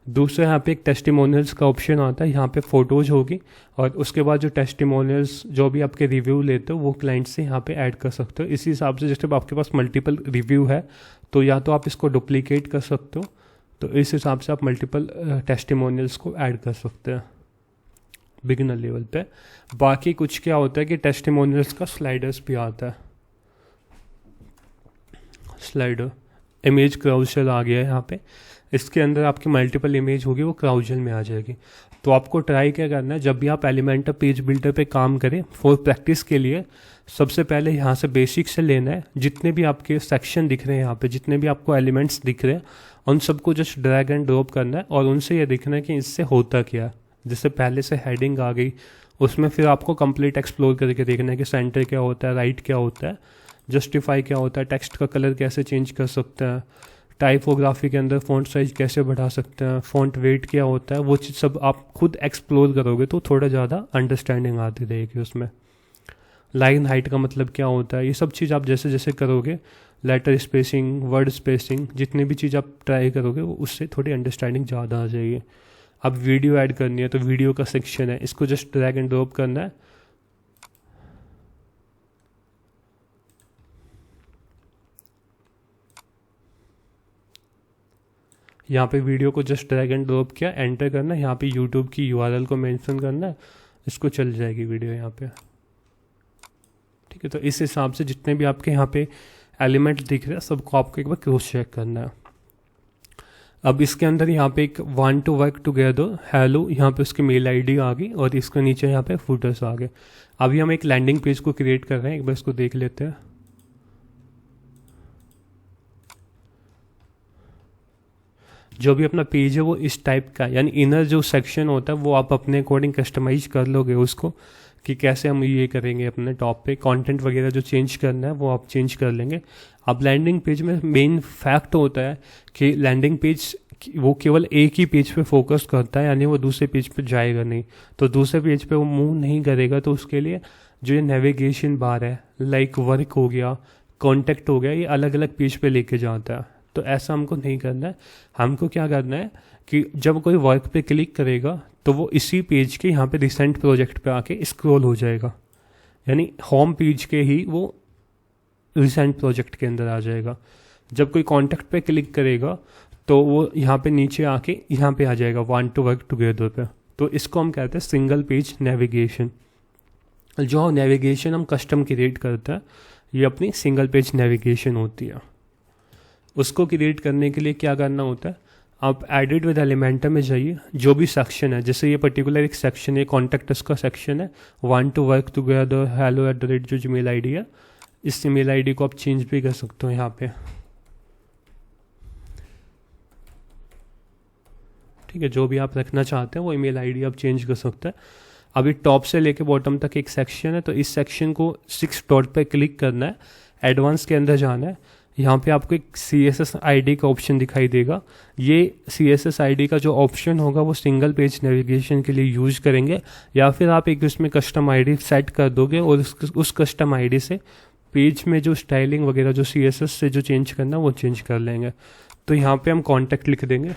दूसरा यहाँ पे एक टेस्टिमोनियल्स का ऑप्शन आता है, यहाँ पे फ़ोटोज़ होगी और उसके बाद जो टेस्टिमोनियल्स जो भी आपके रिव्यू लेते हो वो क्लाइंट से यहाँ पे ऐड कर सकते हो। इसी हिसाब से जैसे आपके पास मल्टीपल रिव्यू है तो या तो आप इसको डुप्लीकेट कर सकते हो, तो इस हिसाब से आप मल्टीपल टेस्टिमोनियल्स को ऐड कर सकते हैं बिगिनर लेवल पे। बाकी कुछ क्या होता है कि टेस्टिमोनियल्स का स्लाइडर्स भी आता है, स्लाइडर इमेज क्राउजल आ गया है यहाँ पे। इसके अंदर आपकी मल्टीपल इमेज होगी, वो क्राउजल में आ जाएगी। तो आपको ट्राई क्या करना है, जब भी आप एलिमेंटर पेज बिल्डर पे काम करें फॉर प्रैक्टिस के लिए, सबसे पहले यहाँ से बेसिक से लेना है। जितने भी आपके सेक्शन दिख रहे हैं यहाँ पे, जितने भी आपको एलिमेंट्स दिख रहे हैं, उन सबको जस्ट ड्रैग एंड ड्रॉप करना है और उनसे ये देखना है कि इससे होता क्या है। जैसे पहले से हेडिंग आ गई, उसमें फिर आपको कंप्लीट एक्सप्लोर करके देखना है कि सेंटर क्या होता है, राइट क्या होता है, जस्टिफाई क्या होता है, टेक्स्ट का कलर कैसे चेंज कर सकते हैं, टाइपोग्राफी के अंदर फ़ॉन्ट साइज कैसे बढ़ा सकते हैं, फ़ॉन्ट वेट क्या होता है, वो चीज़ सब आप खुद एक्सप्लोर करोगे तो थोड़ा ज़्यादा अंडरस्टैंडिंग आती रहेगी उसमें। लाइन हाइट का मतलब क्या होता है, ये सब चीज़ आप जैसे जैसे करोगे, लेटर स्पेसिंग, वर्ड स्पेसिंग, जितनी भी चीज़ आप ट्राई करोगे उससे थोड़ी अंडरस्टैंडिंग ज़्यादा आ जाएगी। अब वीडियो ऐड करनी है तो वीडियो का सेक्शन है, इसको जस्ट ड्रैग एंड ड्रॉप करना है। यहाँ पे वीडियो को जस्ट ड्रैग एंड ड्रॉप किया, एंटर करना है, यहाँ पे यूट्यूब की URL को मेंशन करना है, इसको चल जाएगी वीडियो यहाँ पे। ठीक है, तो इस हिसाब से जितने भी आपके यहाँ पे एलिमेंट दिख रहे हैं सबको आपको एक बार क्रॉस चेक करना है। अब इसके अंदर यहाँ पे एक want to work together hello, यहाँ पे उसकी मेल ID आ गई और इसके नीचे यहाँ पे फुटर्स आ गए। अभी हम एक लैंडिंग पेज को क्रिएट कर रहे हैं, एक बार इसको देख लेते हैं। जो भी अपना पेज है वो इस टाइप का, यानी इनर जो सेक्शन होता है वो आप अपने अकॉर्डिंग कस्टमाइज कर लोगे उसको, कि कैसे हम ये करेंगे अपने टॉप पे कंटेंट वगैरह जो चेंज करना है वो आप चेंज कर लेंगे। अब लैंडिंग पेज में मेन फैक्ट होता है कि लैंडिंग पेज वो केवल एक ही पेज पे फोकस करता है, यानी वो दूसरे पेज पे जाएगा नहीं। तो दूसरे पेज पे वो मूव नहीं करेगा, तो उसके लिए जो ये नेविगेशन बार है, लाइक वर्क हो गया, कॉन्टेक्ट हो गया, ये अलग अलग पेज पे लेके जाता है। तो ऐसा हमको नहीं करना है। हमको क्या करना है कि जब कोई वर्क पे क्लिक करेगा तो वो इसी पेज के यहाँ पे रिसेंट प्रोजेक्ट पे आके स्क्रॉल हो जाएगा, यानी होम पेज के ही वो रिसेंट प्रोजेक्ट के अंदर आ जाएगा। जब कोई कॉन्टैक्ट पे क्लिक करेगा तो वो यहाँ पे नीचे आके यहाँ पे आ जाएगा वांट टू वर्क टुगेदर पे। तो इसको हम कहते हैं सिंगल पेज नेविगेशन। जो नेविगेशन हम कस्टम क्रिएट करते हैं ये अपनी सिंगल पेज नेविगेशन होती है। उसको क्रिएट करने के लिए क्या करना होता है, आप एडिट विद एलिमेंटर में जाइए, जो भी सेक्शन है, जैसे ये पर्टिकुलर एक सेक्शन है, कॉन्टैक्ट का सेक्शन है, want to work together hello@, जो जीमेल आईडी है, इस ईमेल आईडी को आप चेंज भी कर सकते हो यहाँ पे, ठीक है। जो भी आप रखना चाहते हैं वो ईमेल आईडी आप चेंज कर सकते हैं। अभी टॉप से लेके बॉटम तक एक सेक्शन है, तो इस सेक्शन को 6 डॉट पे क्लिक करना है, एडवांस के अंदर जाना है। यहाँ पे आपको एक CSS ID का ऑप्शन दिखाई देगा। ये CSS ID का जो ऑप्शन होगा वो सिंगल पेज नेविगेशन के लिए यूज करेंगे, या फिर आप एक उसमें कस्टम ID सेट कर दोगे और उस कस्टम ID से पेज में जो स्टाइलिंग वगैरह जो CSS से जो चेंज करना वो चेंज कर लेंगे। तो यहाँ पे हम कॉन्टैक्ट लिख देंगे,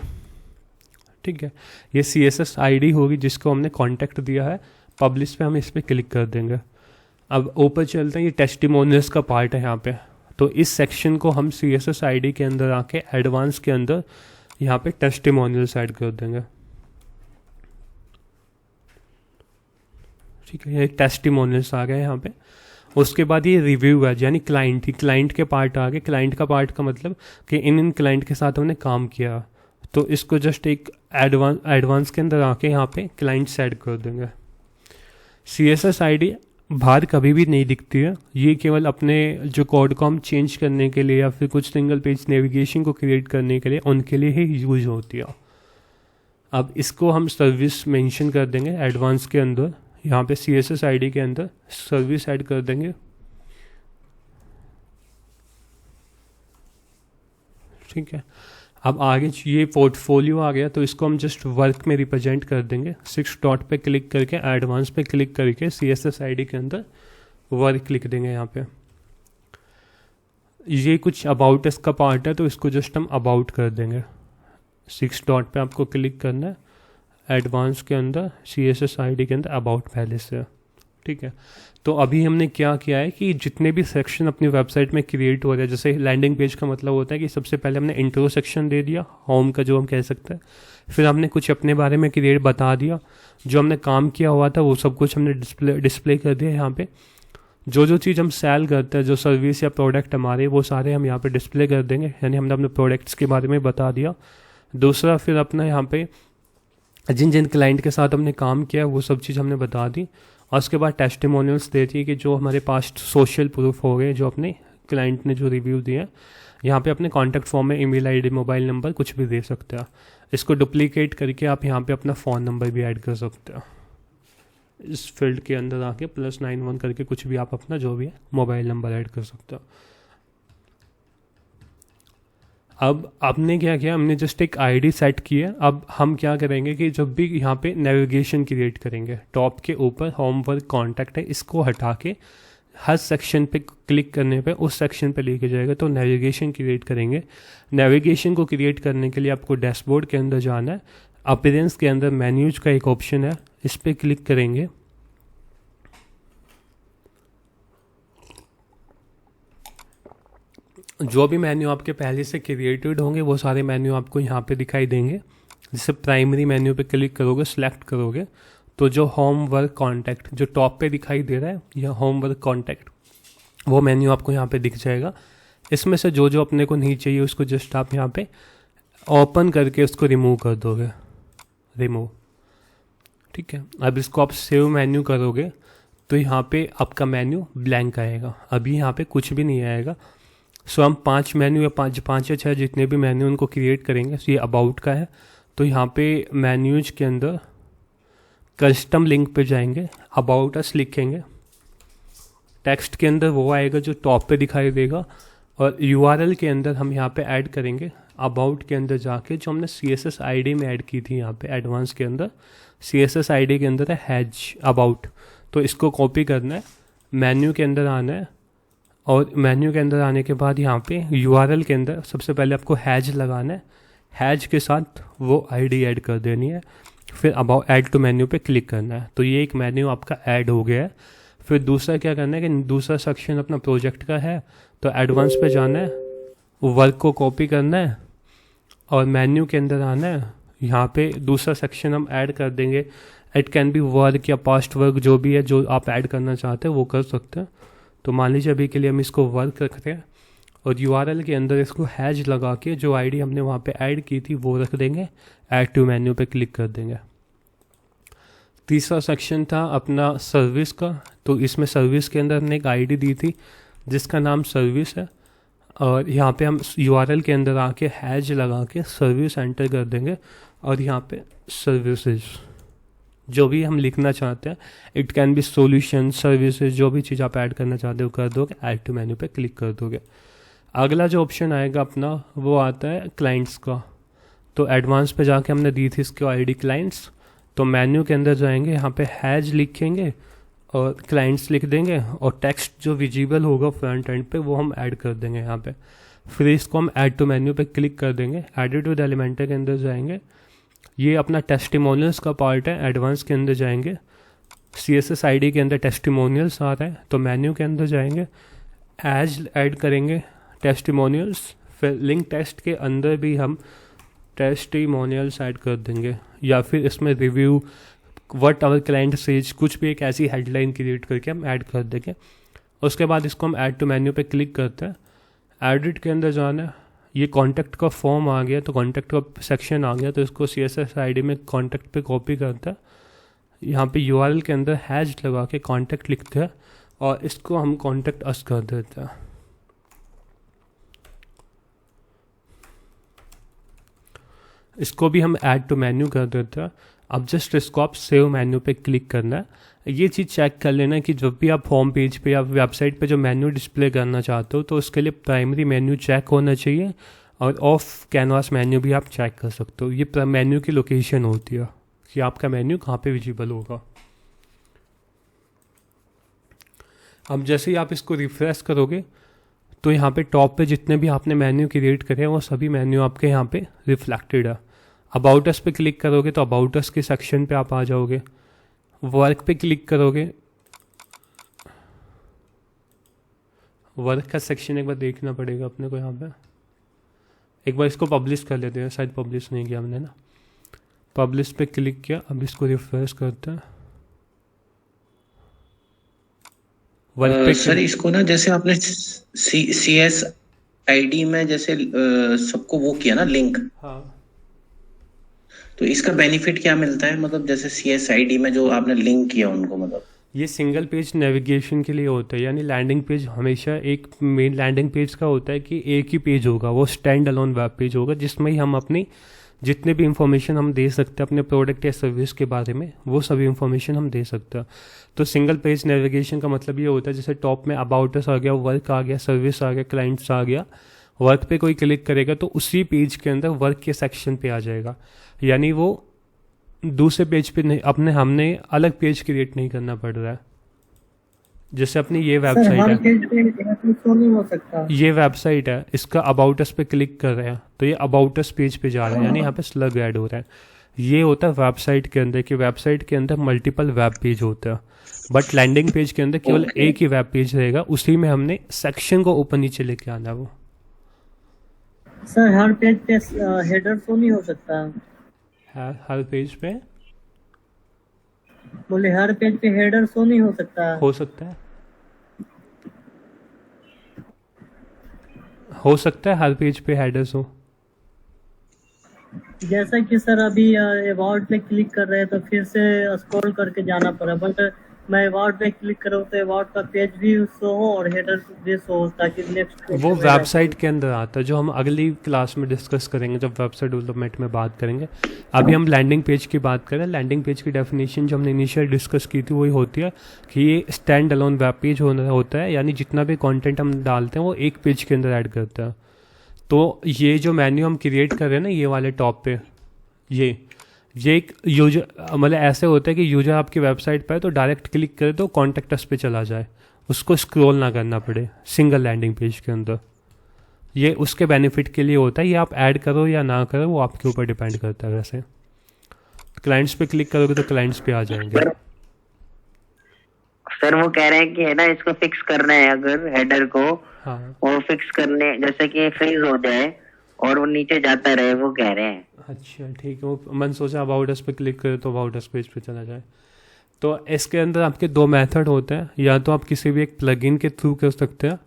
ठीक है। ये CSS ID होगी जिसको हमने कॉन्टैक्ट दिया है, पब्लिश पे हम इस पर क्लिक कर देंगे। अब ऊपर चलते हैं, ये टेस्टिमोनियल्स का पार्ट है यहाँ पे। तो इस सेक्शन को हम CSS ID के अंदर आके एडवांस के अंदर यहाँ पे टेस्टिमोनियल्स ऐड कर देंगे, ठीक है। ये टेस्टिमोनियल्स आ गए यहाँ पे। उसके बाद ये रिव्यू है, यानी क्लाइंट के पार्ट आ गए। क्लाइंट का पार्ट का मतलब कि इन क्लाइंट के साथ हमने काम किया, तो इसको जस्ट एक एडवांस के अंदर आके यहाँ पे क्लाइंट्स ऐड कर देंगे। CSS ID बाहर कभी भी नहीं दिखती है, ये केवल अपने जो कोड को हम चेंज करने के लिए या फिर कुछ सिंगल पेज नेविगेशन को क्रिएट करने के लिए उनके लिए ही यूज होती है। अब इसको हम सर्विस मेंशन कर देंगे एडवांस के अंदर, यहाँ पे CSS ID के अंदर सर्विस ऐड कर देंगे, ठीक है। अब आगे ये पोर्टफोलियो आ गया, तो इसको हम जस्ट वर्क में रिप्रेजेंट कर देंगे। 6 डॉट पे क्लिक करके एडवांस पे क्लिक करके CSS ID के अंदर वर्क लिख देंगे यहाँ पे। ये कुछ अबाउट इसका पार्ट है, तो इसको जस्ट हम अबाउट कर देंगे। 6 डॉट पे आपको क्लिक करना है, एडवांस के अंदर CSS ID के अंदर अबाउट पहले से, ठीक है। तो अभी हमने क्या किया है कि जितने भी सेक्शन अपनी वेबसाइट में क्रिएट हो रहे हैं, जैसे लैंडिंग पेज का मतलब होता है कि सबसे पहले हमने इंट्रो सेक्शन दे दिया, होम का जो हम कह सकते हैं, फिर हमने कुछ अपने बारे में क्रिएट बता दिया, जो हमने काम किया हुआ था वो सब कुछ हमने डिस्प्ले कर दिया यहाँ पे। जो चीज़ हम सेल करते हैं, जो सर्विस या प्रोडक्ट हमारे, वो सारे हम यहाँ पे डिस्प्ले कर देंगे, यानी हमने अपने प्रोडक्ट्स के बारे में बता दिया। दूसरा, फिर अपना यहाँ पे जिन क्लाइंट के साथ हमने काम किया वो सब चीज़ हमने बता दी। और उसके बाद टेस्टिमोनियल्स देती है कि जो हमारे पास सोशल प्रूफ हो गए, जो अपने क्लाइंट ने जो रिव्यू दिए हैं। यहाँ पे अपने कॉन्टैक्ट फॉर्म में ईमेल आईडी, मोबाइल नंबर कुछ भी दे सकते हैं। इसको डुप्लीकेट करके आप यहाँ पे अपना फ़ोन नंबर भी ऐड कर सकते हो। इस फील्ड के अंदर आके +91 करके कुछ भी आप अपना जो भी है मोबाइल नंबर ऐड कर सकते हो। अब आपने क्या किया, हमने जस्ट एक ID सेट की है। अब हम क्या करेंगे कि जब भी यहाँ पे नेविगेशन क्रिएट करेंगे, टॉप के ऊपर होमवर्क कॉन्टैक्ट है, इसको हटा के हर सेक्शन पे क्लिक करने पे उस सेक्शन पे लेके जाएगा, तो नेविगेशन क्रिएट करेंगे। नेविगेशन को क्रिएट करने के लिए आपको डैशबोर्ड के अंदर जाना है। अपीयरेंस के अंदर मेन्यूज का एक ऑप्शन है, इस पर क्लिक करेंगे। जो भी मेन्यू आपके पहले से क्रिएटेड होंगे वो सारे मेन्यू आपको यहाँ पे दिखाई देंगे। जैसे प्राइमरी मेन्यू पे क्लिक करोगे, सिलेक्ट करोगे, तो जो होम वर्क कॉन्टैक्ट जो टॉप पे दिखाई दे रहा है, यह होम वर्क कॉन्टैक्ट, वो मेन्यू आपको यहाँ पे दिख जाएगा। इसमें से जो अपने को नहीं चाहिए उसको जस्ट आप यहाँ पे ओपन करके उसको रिमूव कर दोगे, रिमूव, ठीक है। अब इसको आप सेव मेन्यू करोगे तो यहाँ पे आपका मेन्यू ब्लैंक आएगा, अभी यहाँ पे कुछ भी नहीं आएगा। सो हम 5 मेन्यू या 5 या 6 जितने भी मेन्यू उनको क्रिएट करेंगे। ये अबाउट का है, तो यहाँ पे मेन्यूज के अंदर कस्टम लिंक पे जाएंगे, अबाउट अस लिखेंगे, टेक्स्ट के अंदर वो आएगा जो टॉप पे दिखाई देगा, और URL के अंदर हम यहाँ पे ऐड करेंगे अबाउट के अंदर जाके जो हमने CSS ID में ऐड की थी। यहाँ पे एडवांस के अंदर CSS ID के अंदर है हैज अबाउट, तो इसको कॉपी करना है, मेन्यू के अंदर आना है और मेन्यू के अंदर आने के बाद यहाँ पे यूआरएल के अंदर सबसे पहले आपको हैज लगाना है, हैज के साथ वो आईडी ऐड कर देनी है, फिर अबाउट ऐड टू मेन्यू पे क्लिक करना है। तो ये एक मेन्यू आपका ऐड हो गया है। फिर दूसरा क्या करना है कि दूसरा सेक्शन अपना प्रोजेक्ट का है, तो एडवांस पे जाना है, वर्क को कॉपी करना है और मेन्यू के अंदर आना है। यहाँ पे दूसरा सेक्शन हम ऐड कर देंगे, इट कैन बी वर्क या पास्ट वर्क, जो भी है जो आप ऐड करना चाहते हैं वो कर सकते हैं। तो मान लीजिए अभी के लिए हम इसको वर्क रखते हैं और यूआरएल के अंदर इसको हैज लगा के जो आईडी हमने वहाँ पे ऐड की थी वो रख देंगे, ऐड टू मेन्यू पे क्लिक कर देंगे। तीसरा सेक्शन था अपना सर्विस का, तो इसमें सर्विस के अंदर हमने एक आईडी दी थी जिसका नाम सर्विस है और यहाँ पे हम यूआरएल के अंदर आके हैज लगा के सर्विस एंटर कर देंगे और यहाँ पे सर्विसेज जो भी हम लिखना चाहते हैं, it can be solution services, जो भी चीज़ आप ऐड करना चाहते हो कर दोगे, ऐड टू मेन्यू पे क्लिक कर दोगे। अगला जो ऑप्शन आएगा अपना वो आता है क्लाइंट्स का। तो एडवांस पे जाके हमने दी थी इसको आईडी क्लाइंट्स, तो मेन्यू के अंदर जाएंगे, यहाँ पे हैज लिखेंगे और क्लाइंट्स लिख देंगे और टेक्स्ट जो विजिबल होगा फ्रंट एंड पे वो हम ऐड कर देंगे यहाँ पे। फिर इसको हम ऐड टू मेन्यू पे क्लिक कर देंगे, एडिट विद एलिमेंटर के अंदर जाएंगे, ये अपना टेस्टिमोनियल्स का पार्ट है, एडवांस के अंदर जाएंगे, CSS ID के अंदर टेस्टिमोनियल्स आ रहा है, तो मेन्यू के अंदर जाएंगे, एज ऐड करेंगे टेस्टिमोनियल्स, फिर लिंक टेस्ट के अंदर भी हम टेस्टिमोनियल्स ऐड कर देंगे, या फिर इसमें review what our client says, कुछ भी एक ऐसी हेडलाइन क्रिएट करके हम ऐड कर देंगे। उसके बाद इसको हम ऐड टू मेन्यू पे क्लिक करते हैं, एडिट के अंदर जाना है, ये कॉन्टैक्ट का फॉर्म आ गया, तो कॉन्टैक्ट का सेक्शन आ गया, तो इसको CSS ID में कॉन्टैक्ट पे कॉपी करता है, यहाँ पे URL के अंदर हैज लगा के कॉन्टैक्ट लिखते हैं और इसको हम कॉन्टैक्ट अस कर देते हैं। इसको भी हम ऐड टू मेन्यू कर देते हैं। अब जस्ट इसको आप सेव मेन्यू पे क्लिक करना है। ये चीज़ चेक कर लेना कि जब भी आप होम पेज पे या वेबसाइट पे जो मेन्यू डिस्प्ले करना चाहते हो तो उसके लिए प्राइमरी मेन्यू चेक होना चाहिए और ऑफ कैनवास मेन्यू भी आप चेक कर सकते हो। ये मेन्यू की लोकेशन होती है कि आपका मेन्यू कहाँ पे विजिबल होगा। अब जैसे ही आप इसको रिफ्रेश करोगे तो यहाँ पे टॉप पे जितने भी आपने मेन्यू क्रिएट करे हैं वो सभी मेन्यू आपके यहाँ पे रिफ्लेक्टेड है। अबाउट अस पे क्लिक करोगे तो अबाउट अस के सेक्शन पे आप आ जाओगे। वर्क पे क्लिक करोगे, वर्क का सेक्शन एक बार देखना पड़ेगा अपने को। यहाँ पे एक बार इसको पब्लिश कर लेते हैं, शायद पब्लिश नहीं किया हमने ना। पब्लिश पे क्लिक किया, अब इसको रिफ्रेश करते हैं। वर्क पे सर इसको ना जैसे आपने CS ID में जैसे सबको वो किया ना लिंक, हाँ, तो इसका बेनिफिट क्या मिलता है? मतलब जैसे CS ID में जो आपने लिंक किया उनको, मतलब ये सिंगल पेज नेविगेशन के लिए होता है। यानी लैंडिंग पेज हमेशा एक मेन लैंडिंग पेज का होता है कि एक ही पेज होगा, वो स्टैंड अलोन वेब पेज होगा जिसमें ही हम अपनी जितने भी इंफॉर्मेशन हम दे सकते हैं अपने प्रोडक्ट या सर्विस के बारे में वो सभी इंफॉर्मेशन हम दे सकते हैं। तो सिंगल पेज नेविगेशन का मतलब ये होता है जैसे टॉप में अबाउट अस आ गया, वर्क आ गया, सर्विस आ गया, क्लाइंट्स आ गया। वर्क पे कोई क्लिक करेगा तो उसी पेज के अंदर वर्क के सेक्शन पे आ जाएगा, यानी वो दूसरे पेज पे नहीं, हमने अलग पेज क्रिएट नहीं करना पड़ रहा है। जैसे अपनी ये वेबसाइट है, ये वेबसाइट है, इसका अबाउट अस पे क्लिक कर रहे हैं तो ये अबाउट अस पेज पे जा रहा है, यानी यहाँ पे स्लग ऐड हो रहा है। ये होता है वेबसाइट के अंदर कि वेबसाइट के अंदर मल्टीपल वेब पेज होता है, बट लैंडिंग पेज के अंदर केवल एक ही वेब पेज रहेगा, उसी में हमने सेक्शन को ऊपर नीचे लेके आना है। वो सर हर पेज पे हेडर तो नहीं हो सकता? हर पेज पे बोले हर पेज पे हेडर शो नहीं हो सकता? हो सकता है, हो सकता है हर पेज पे हेडर्स हो। जैसा कि सर अभी अबाउट पे क्लिक कर रहे हैं तो फिर से स्क्रॉल करके जाना पड़ा, बट मैं अबाउट पे क्लिक करूँ तो अबाउट का पेज भी शो हो और हेडर भी शो हो, ताकि नेक्स्ट वो वेबसाइट के अंदर आता है जो हम अगली क्लास में डिस्कस करेंगे जब वेबसाइट डेवलपमेंट में बात करेंगे। अभी हम लैंडिंग पेज की बात करें। लैंडिंग पेज की डेफिनेशन जो हमने इनिशियल डिस्कस की थी वही होती है कि ये स्टैंड अलोन वेब पेज होता है, यानी जितना भी कंटेंट हम डालते हैं वो एक पेज के अंदर ऐड करता है। तो ये जो मेन्यू हम क्रिएट कर रहे हैं ना ये वाले टॉप पे, ये एक यूजर मतलब ऐसे होता है कि यूजर आपकी वेबसाइट पर है तो डायरेक्ट क्लिक करे तो कॉन्टैक्ट अस पे चला जाए, उसको स्क्रॉल ना करना पड़े सिंगल लैंडिंग पेज के अंदर। ये उसके बेनिफिट के लिए होता है, ये आप ऐड करो या ना करो वो आपके ऊपर डिपेंड करता है। वैसे क्लाइंट्स पे क्लिक करोगे तो क्लाइंट्स पे आ जाएंगे। सर वो कह रहे हैं कि है ना, इसको फिक्स करना है अगर हेडर को, हाँ और फिक्स करने जैसे कि फ्रीज हो जाए और वो नीचे जाता रहे, वो कह रहे हैं। अच्छा ठीक है, वो मैंने सोचा अबाउट अस पे क्लिक करें तो अबाउट अस पेज पे चला जाए। तो इसके अंदर आपके दो मेथड होते हैं, या तो आप किसी भी एक प्लगइन के थ्रू कर सकते हैं,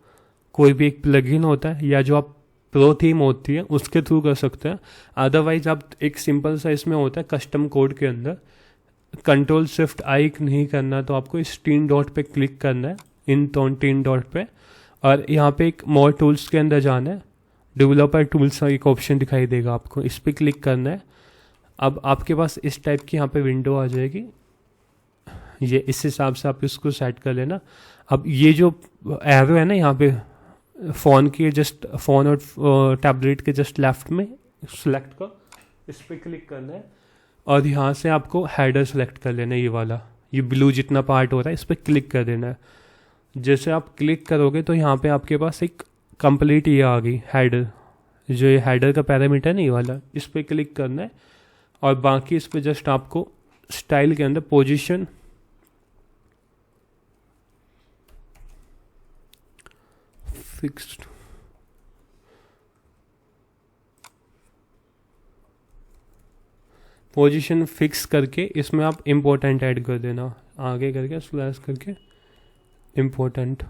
कोई भी एक प्लगइन होता है, या जो आप प्रो थीम होती है उसके थ्रू कर सकते हैं। अदरवाइज आप एक सिंपल सा इसमें होता है कस्टम कोड के अंदर कंट्रोल शिफ्ट आई नहीं करना, तो आपको इस 3 डॉट पे क्लिक करना है, इन 3 डॉट पे, और यहाँ पे एक मोर टूल्स के अंदर जाना है, डेवलपर टूल्स का एक ऑप्शन दिखाई देगा आपको, इस पर क्लिक करना है। अब आपके पास इस टाइप की यहाँ पे विंडो आ जाएगी, ये इस हिसाब से आप इसको सेट कर लेना। अब ये जो एरो है ना यहाँ पे फ़ोन के जस्ट, फ़ोन और टैबलेट के जस्ट लेफ्ट में सेलेक्ट कर, इस पर क्लिक करना है और यहाँ से आपको हेडर सेलेक्ट कर लेना है, ये वाला, ये ब्लू जितना पार्ट हो रहा है इस पर क्लिक कर देना है। जैसे आप क्लिक करोगे तो यहाँ पे आपके पास एक कंप्लीट ये आ गई हेडर, जो ये हेडर का पैरामीटर नहीं वाला, इस पर क्लिक करना है और बाकी इस पर जस्ट आपको स्टाइल के अंदर पोजीशन फिक्स्ड, पोजीशन फिक्स करके इसमें आप इम्पोर्टेंट ऐड कर देना, आगे करके स्लैश करके इम्पोर्टेंट।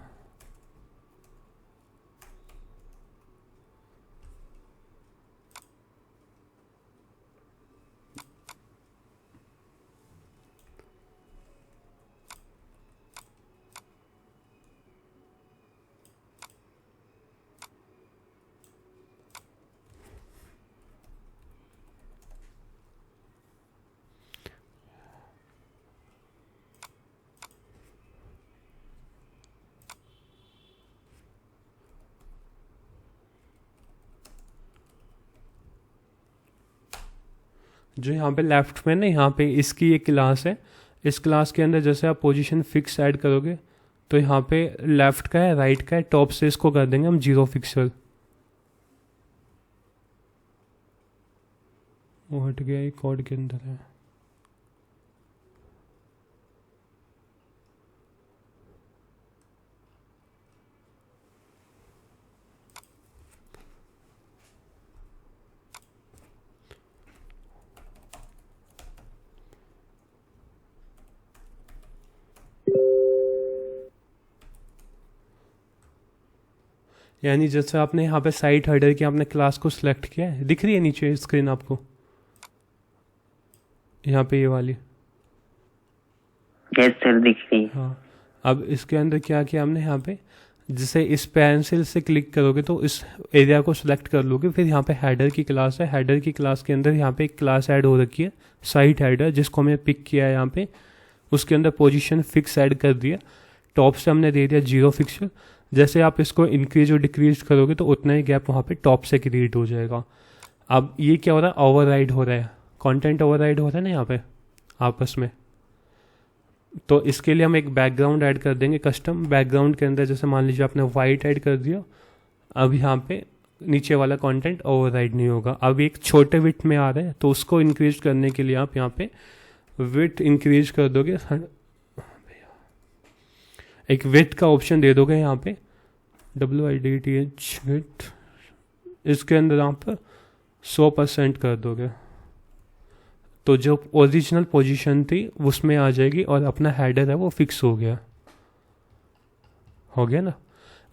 जो यहाँ पे लेफ्ट में ना, यहाँ पे इसकी एक क्लास है, इस क्लास के अंदर जैसे आप पोजीशन फिक्स ऐड करोगे तो यहाँ पे लेफ्ट का है, राइट का है, टॉप से इसको कर देंगे हम 0 पिक्सल। वो हट गया, ये कोड के अंदर है। यानी जैसे आपने यहाँ पे साइट हेडर की आपने क्लास को सिलेक्ट किया है, दिख रही है नीचे स्क्रीन आपको, यहाँ पे ये वाली। यस सर, दिख रही है। हाँ, अब इसके अंदर क्या किया हमने, यहाँ पे जैसे इस पेंसिल से क्लिक करोगे तो इस एरिया को सिलेक्ट कर लोगे, फिर यहाँ पे हेडर की क्लास है, हेडर की क्लास के अंदर यहाँ पे एक क्लास ऐड हो रखी है साइट हेडर, जिसको हमने पिक किया है यहाँ पे, उसके अंदर पोजीशन फिक्स ऐड कर दिया, टॉप से हमने दे दिया 0 पिक्सल। जैसे आप इसको इंक्रीज और डिक्रीज करोगे तो उतना ही गैप वहाँ पे टॉप से क्रिएट हो जाएगा। अब ये क्या हो रहा है, ओवरराइड हो रहा है, कंटेंट ओवरराइड हो रहा है ना यहाँ पे आपस में। तो इसके लिए हम एक बैकग्राउंड ऐड कर देंगे कस्टम। बैकग्राउंड के अंदर जैसे मान लीजिए आपने वाइट ऐड कर दिया, अब यहाँ पे नीचे वाला कंटेंट ओवरराइड नहीं होगा। अब एक छोटे विड्थ में आ रहा है तो उसको इंक्रीज करने के लिए आप यहाँ पे विड्थ इंक्रीज कर दोगे, एक विड्थ का ऑप्शन दे दोगे यहाँ पे WIDTH विड्थ, इसके अंदर आप 100% कर दोगे तो जो ओरिजिनल पोजीशन थी उसमें आ जाएगी और अपना हेडर है वो फिक्स हो गया ना।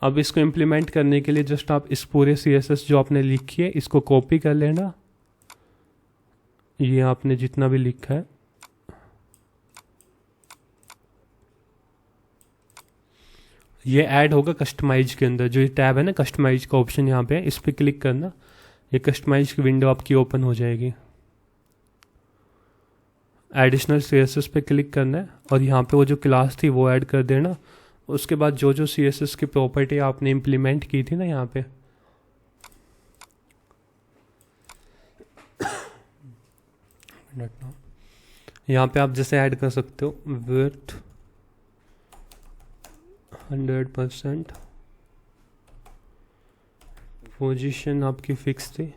अब इसको इम्प्लीमेंट करने के लिए जस्ट आप इस पूरे CSS जो आपने लिखी है इसको कॉपी कर लेना, ये आपने जितना भी लिखा है, ये ऐड होगा कस्टमाइज के अंदर। जो ये टैब है ना कस्टमाइज का ऑप्शन यहाँ पे है, इस पर क्लिक करना, ये कस्टमाइज की विंडो आपकी ओपन हो जाएगी। एडिशनल CSS पे क्लिक करना है और यहाँ पे वो जो क्लास थी वो ऐड कर देना। उसके बाद जो जो CSS की प्रॉपर्टी आपने इम्प्लीमेंट की थी ना यहाँ पे, यहाँ पे आप जैसे ऐड कर सकते हो विड्थ 100%। पोजीशन आपकी फिक्स थी।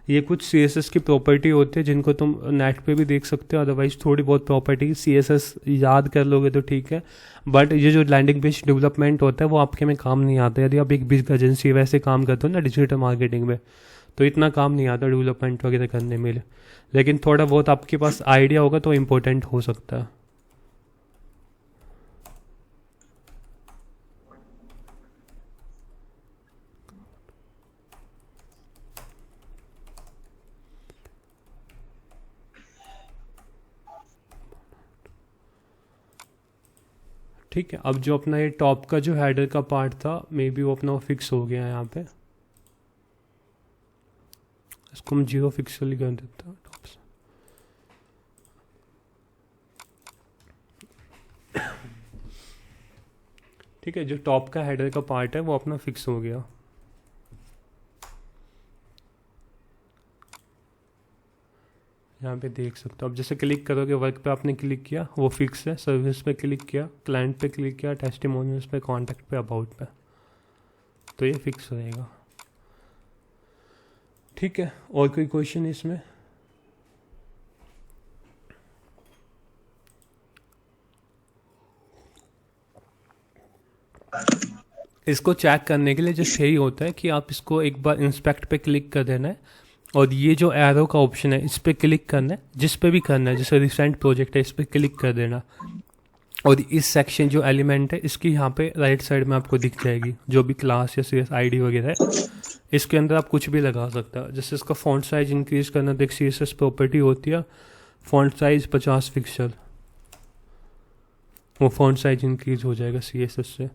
ये कुछ CSS की प्रॉपर्टी होती है जिनको तुम नेट पे भी देख सकते हो, अदरवाइज थोड़ी बहुत प्रॉपर्टी CSS याद कर लोगे तो ठीक है, बट ये जो लैंडिंग पेज डेवलपमेंट होता है वो आपके में काम नहीं आता। यदि आप एक बिग एजेंसी वैसे काम करते हो ना डिजिटल मार्केटिंग में, तो इतना काम नहीं आता डेवलपमेंट वगैरह करने में, लेकिन थोड़ा बहुत आपके पास आइडिया होगा तो इम्पोर्टेंट हो सकता है। ठीक है, अब जो अपना ये टॉप का जो हेडर का पार्ट था, मे बी वो अपना फिक्स हो गया है यहाँ पे। इसको हम 0 पिक्सल कर देते हैं टॉप से। ठीक है, जो टॉप का हेडर का पार्ट है वो अपना फिक्स हो गया। यहाँ पे देख सकते हो, अब जैसे क्लिक करोगे वर्क पे आपने क्लिक किया वो फिक्स है, सर्विस पे क्लिक किया, क्लाइंट पे क्लिक किया, टेस्टिमोनियल्स पे, कॉन्टैक्ट पे, अबाउट पे, तो ये फिक्स रहेगा। ठीक है, और कोई क्वेश्चन इसमें? इसको चेक करने के लिए जो सही होता है कि आप इसको एक बार इंस्पेक्ट पे क्लिक कर देना है और ये जो एरो का ऑप्शन है इस पर क्लिक करना है, जिस पे भी करना है, जैसे रिसेंट प्रोजेक्ट है इस पर क्लिक कर देना, और इस सेक्शन जो एलिमेंट है इसकी यहाँ पे राइट साइड में आपको दिख जाएगी जो भी क्लास या CSS ID वगैरह है, इसके अंदर आप कुछ भी लगा सकते हो। जैसे इसका फॉन्ट साइज इंक्रीज करना, तो एक CSS प्रॉपर्टी होती है फॉन्ट साइज 50 पिक्सल, वो फॉन्ट साइज इंक्रीज हो जाएगा CSS से।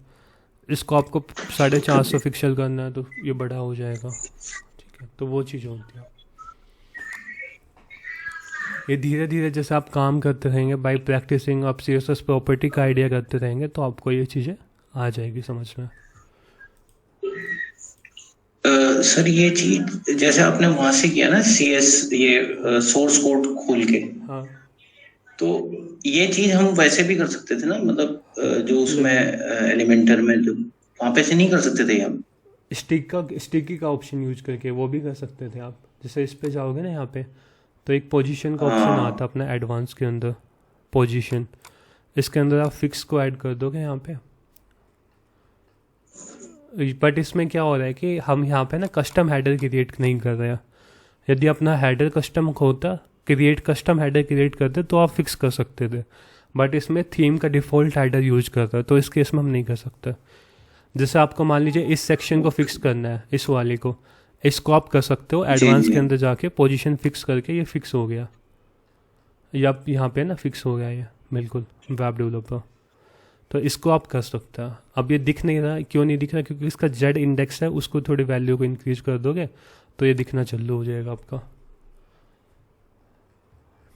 इसको आपको 450 पिक्सल करना है तो ये बड़ा हो जाएगा। ठीक है, तो वो चीज़ होती है। ये धीरे धीरे जैसे आप काम करते रहेंगे, बाय प्रैक्टिसिंग आप CSS प्रॉपर्टी का आइडिया करते रहेंगे तो आपको ये चीज़ें आ जाएगी समझ में। सर ये चीज जैसे आपने वहां से किया ना ये सोर्स कोड खोल के, हाँ, तो ये चीज हम वैसे भी कर सकते थे ना, मतलब जो उसमें एलिमेंटर में जो वहां पे से नहीं कर सकते थे हम? स्टिकी का ऑप्शन यूज करके वो भी कर सकते थे आप। जैसे इस पे जाओगे ना यहाँ पे, तो एक पोजीशन का ऑप्शन आता है अपना एडवांस के अंदर, पोजीशन, इसके अंदर आप फिक्स को ऐड कर दोगे यहाँ पे। बट इसमें क्या हो रहा है कि हम यहाँ पे ना कस्टम हेडर क्रिएट नहीं कर रहे हैं। यदि अपना हेडर कस्टम होता, कस्टम हेडर क्रिएट करते तो आप फिक्स कर सकते थे, बट इसमें थीम का डिफ़ॉल्ट हेडर यूज करता है तो इस केस में हम नहीं कर सकते। जैसे आपको मान लीजिए इस सेक्शन को फिक्स करना है, इस वाले को, इसको आप कर सकते हो एडवांस के अंदर जाके पोजीशन फिक्स करके ये फिक्स हो गया, या यहाँ पे ना फिक्स हो गया ये बिल्कुल वेब डेवलपर, तो इसको आप कर सकते हैं। अब ये दिख नहीं रहा, क्यों नहीं दिख रहा? क्योंकि इसका Z इंडेक्स है, उसको थोड़ी वैल्यू को इंक्रीज कर दोगे तो ये दिखना चालू हो जाएगा आपका।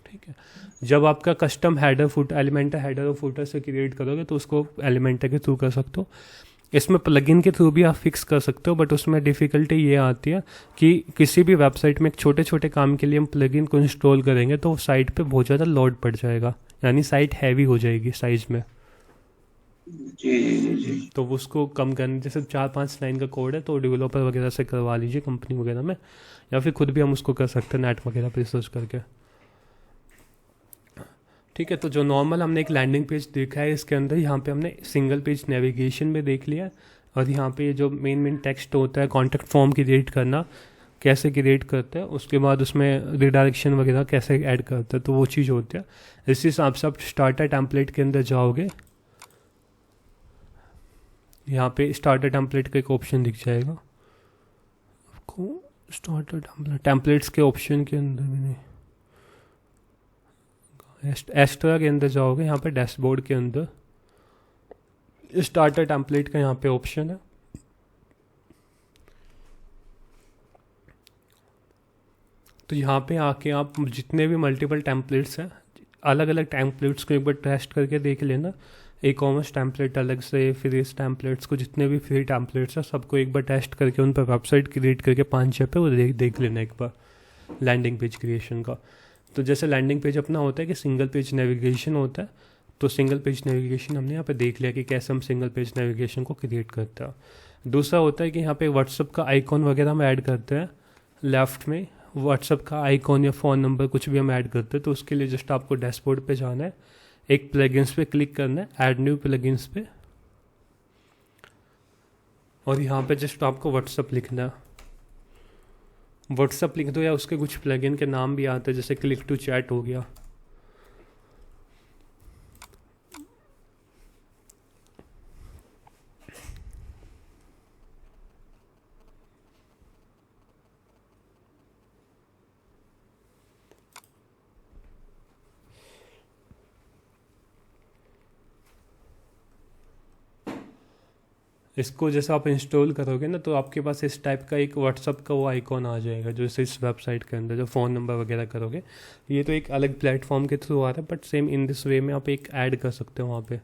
ठीक है, जब आपका custom header foot element header और फुटर से क्रिएट करोगे तो उसको एलिमेंट के थ्रू कर सकते हो। इसमें प्लगइन के थ्रू भी आप फिक्स कर सकते हो, बट उसमें डिफ़िकल्टी ये आती है कि किसी भी वेबसाइट में एक छोटे छोटे काम के लिए हम प्लगइन को इंस्टॉल करेंगे तो साइट पे बहुत ज़्यादा लोड पड़ जाएगा, यानी साइट हैवी हो जाएगी साइज में। जी। तो उसको कम करने, जैसे 4-5 लाइन का कोड है तो डेवलपर वगैरह से करवा लीजिए कंपनी वगैरह में, या फिर खुद भी हम उसको कर सकते हैं नेट वगैरह पर रिसर्च करके। ठीक है, तो जो नॉर्मल हमने एक लैंडिंग पेज देखा है, इसके अंदर यहाँ पे हमने सिंगल पेज नेविगेशन में देख लिया, और यहाँ पे जो मेन टेक्स्ट होता है, कॉन्टैक्ट फॉर्म क्रिएट करना कैसे क्रिएट करते हैं, उसके बाद उसमें रिडायरेक्शन वगैरह कैसे ऐड करते हैं, तो वो चीज़ होती है। इस हिसाब से आप स्टार्टर टेम्पलेट के अंदर जाओगे, यहाँ पे स्टार्टर टेम्पलेट का एक ऑप्शन दिख जाएगा आपको। स्टार्टर टेम्पलेट्स के ऑप्शन के अंदर भी नहीं, एक्स्ट्रा के अंदर जाओगे, यहाँ पे डैशबोर्ड के अंदर स्टार्टर टेम्पलेट का यहाँ पे ऑप्शन है। तो यहाँ पे आके आप जितने भी मल्टीपल टेम्पलेट्स हैं, अलग अलग टेम्पलेट्स को एक बार टेस्ट करके देख लेना। ई-कॉमर्स टेम्पलेट अलग से, फिर इस टेम्पलेट्स को, जितने भी फ्री टेम्पलेट्स हैं सबको एक बार टेस्ट करके उन पर वेबसाइट क्रिएट करके 5-6 पे वो देख लेना एक बार लैंडिंग पेज क्रिएशन का। तो जैसे लैंडिंग पेज अपना होता है कि सिंगल पेज नेविगेशन होता है, तो सिंगल पेज नेविगेशन हमने यहाँ पे देख लिया कि कैसे हम सिंगल पेज नेविगेशन को क्रिएट करते हैं। दूसरा होता है कि यहाँ पे व्हाट्सअप का आइकॉन वगैरह हम ऐड करते हैं, लेफ्ट में व्हाट्सअप का आइकॉन या फ़ोन नंबर कुछ भी हम ऐड करते हैं, तो उसके लिए जस्ट आपको डैशबोर्ड पे जाना है, एक प्लगइन्स पे क्लिक करना है, ऐड न्यू प्लगइन्स पे, और यहाँ पे जस्ट आपको व्हाट्सअप लिखना है। व्हाट्सअप लिख दो या उसके कुछ प्लगइन के नाम भी आते हैं, जैसे क्लिक टू चैट हो गया। इसको जैसे आप इंस्टॉल करोगे ना, तो आपके पास इस टाइप का एक व्हाट्सअप का वो आइकॉन आ जाएगा, जो इस वेबसाइट के अंदर जो फ़ोन नंबर वगैरह करोगे। ये तो एक अलग प्लेटफॉर्म के थ्रू आ रहा है, but same in this way में आप एक ऐड कर सकते हो। वहाँ पे